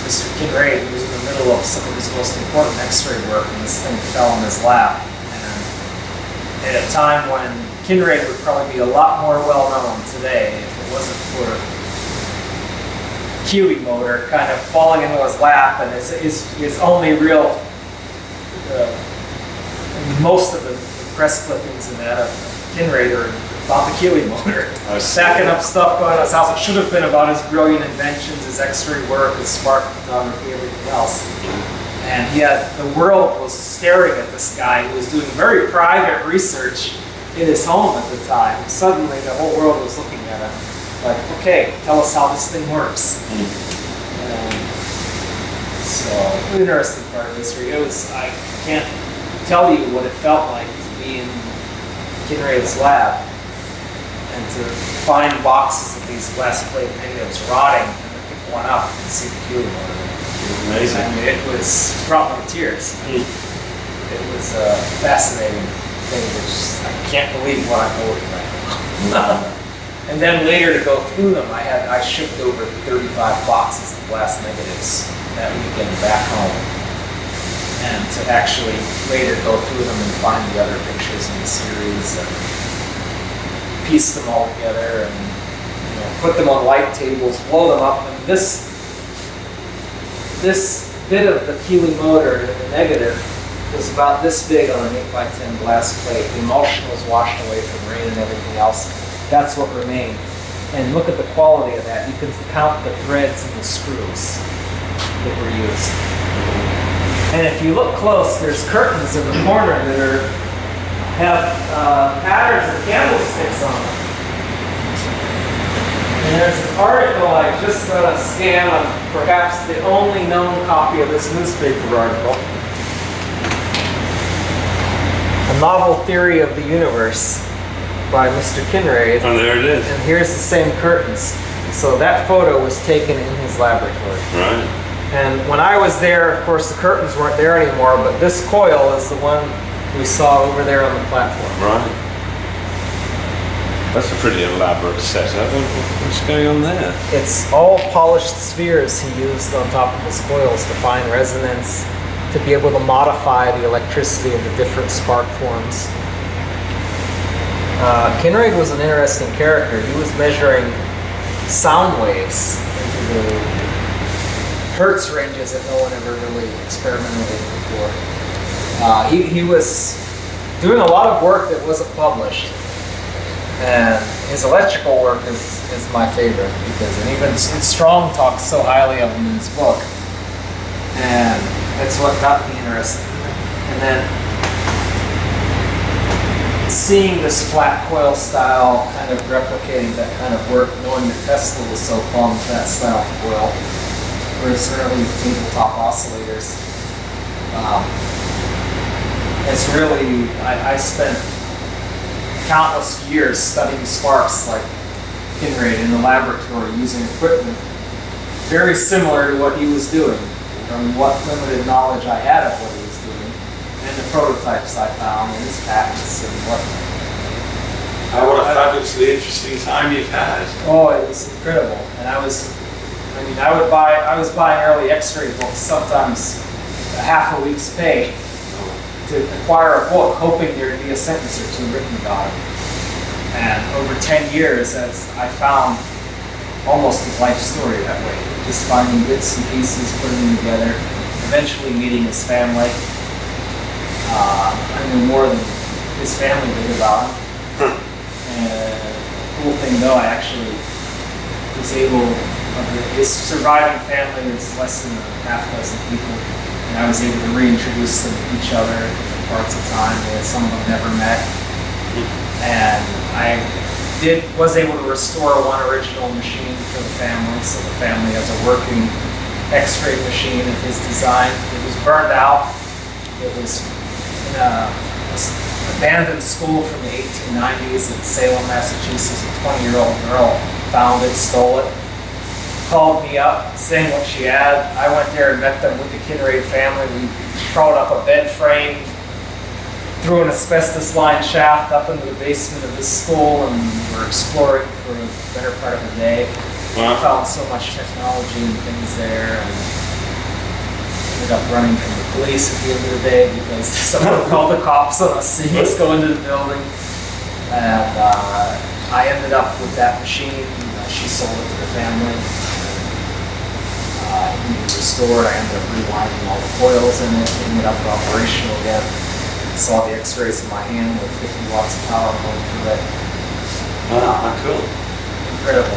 Mr. Kinraid, he was in the middle of some of his most important X-ray work, and this thing fell in his lap. And at a time when Kinraid would probably be a lot more well-known today if it wasn't for Keeley motor kind of falling into his lap, and his only real, most of the press clippings in that of Kinraid are about the Keeley motor. Stacking up stuff going on his house. It should have been about his brilliant inventions, his X-ray work, his spark photography, everything else. And the world was staring at this guy who was doing very private research in his home at the time. Suddenly the whole world was looking at him like, okay, tell us how this thing works. So, interesting part of history. I can't tell you what it felt like to be in Kinraid's lab and to find boxes of these glass plate negatives rotting and to pick one up and see the Keeley motor. Amazing. I mean, it was brought me to tears. It was a fascinating thing. I can't believe what I'm holding right now. And then later to go through them, I shipped over 35 boxes of glass negatives that weekend back home. and to actually later go through them and find the other pictures in the series and piece them all together and put them on light tables, blow them up. And this bit of the Keeley motor in the negative was about this big on an 8x10 glass plate. The emulsion was washed away from rain and everything else. That's what remained. And look at the quality of that. You can count the threads and the screws that were used. And if you look close, there's curtains in the corner that have patterns of candlesticks on them. And there's an article I just got a scan of, perhaps the only known copy of this newspaper article. A Novel Theory of the Universe by Mr. Kinraid. Oh, there it is. And here's the same curtains. So that photo was taken in his laboratory. Right. And when I was there, of course, the curtains weren't there anymore, but this coil is the one we saw over there on the platform. Right. That's a pretty elaborate setup. What's going on there? It's all polished spheres he used on top of his coils to find resonance, to be able to modify the electricity into different spark forms. Kinraid was an interesting character. He was measuring sound waves into the hertz ranges that no one ever really experimented with before. He was doing a lot of work that wasn't published. And his electrical work is my favorite, because and even Strong talks so highly of him in his book. And that's what got me interested. And then seeing this flat coil style kind of replicating that kind of work, knowing that Tesla was so fond of that style of coil for his early tabletop oscillators. It's really, I spent countless years studying sparks like Kinraid in the laboratory using equipment very similar to what he was doing, from what limited knowledge I had of what he was doing, and the prototypes I found, and his patents, and whatnot. What a fabulously interesting time you've had. Oh, it was incredible. And I was buying early X-ray books, sometimes a half a week's pay, to acquire a book, hoping there'd be a sentence or two written about it. And over 10 years, as I found almost his life story that way, just finding bits and pieces, putting them together, eventually meeting his family. I knew more than his family did about him. And the cool thing though, I actually was able, his surviving family is less than a half dozen people. And I was able to reintroduce them to each other at different parts of time. Some of them never met. And I was able to restore one original machine for the family. So the family has a working X-ray machine of his design. It was burned out. It was in an abandoned school from the 1890s in Salem, Massachusetts. A 20-year-old girl found it, stole it, called me up saying what she had. I went there and met them with the Kinraid family. We crawled up a bed frame, through an asbestos-lined shaft up into the basement of this school, and were exploring for a better part of the day. Wow. I found so much technology and things there, and ended up running from the police at the end of the day because someone called the cops on us seeing us go into the building. And I ended up with that machine. She sold it to the family. It needed restored. I ended up rewinding all the coils in it, getting it up and operational again. Saw the X-rays in my hand with 50 watts of power going through it. Ah, cool. Incredible.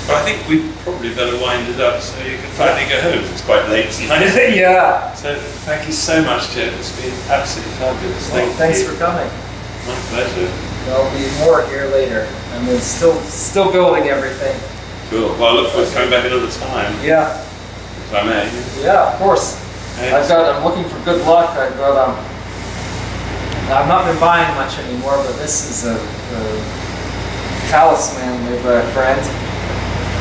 But I think we probably better wind it up so you can finally go home. It's quite late tonight. Yeah. So thank you so much, Jeff. It's been absolutely fabulous. Thanks for coming. My pleasure. There'll be more here later. I mean, still building everything. Cool. Well, I look forward to coming back another time, Yeah. if I may. Yeah, of course. I'm looking for good luck. I've not been buying much anymore, but this is a talisman made by a friend.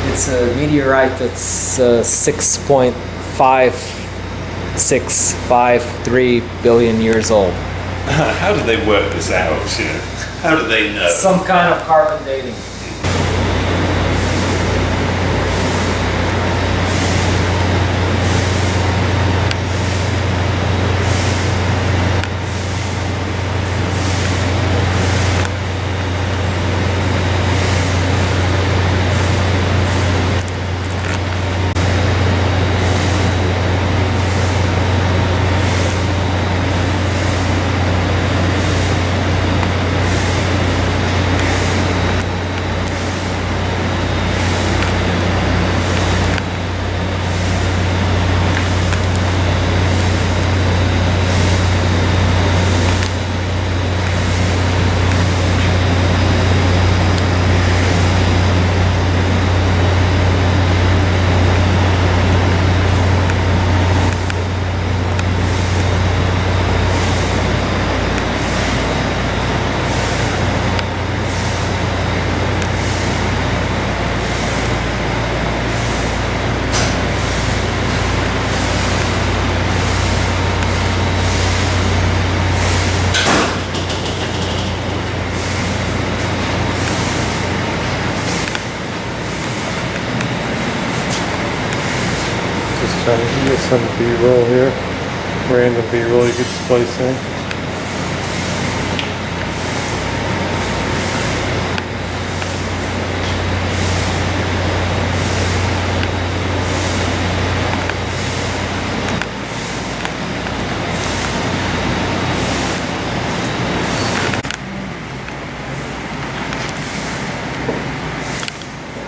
It's a meteorite that's 6.5653 billion years old. How do they work this out? You know? How do they know? Some kind of carbon dating. some B-roll here. Random B-roll you could splice in.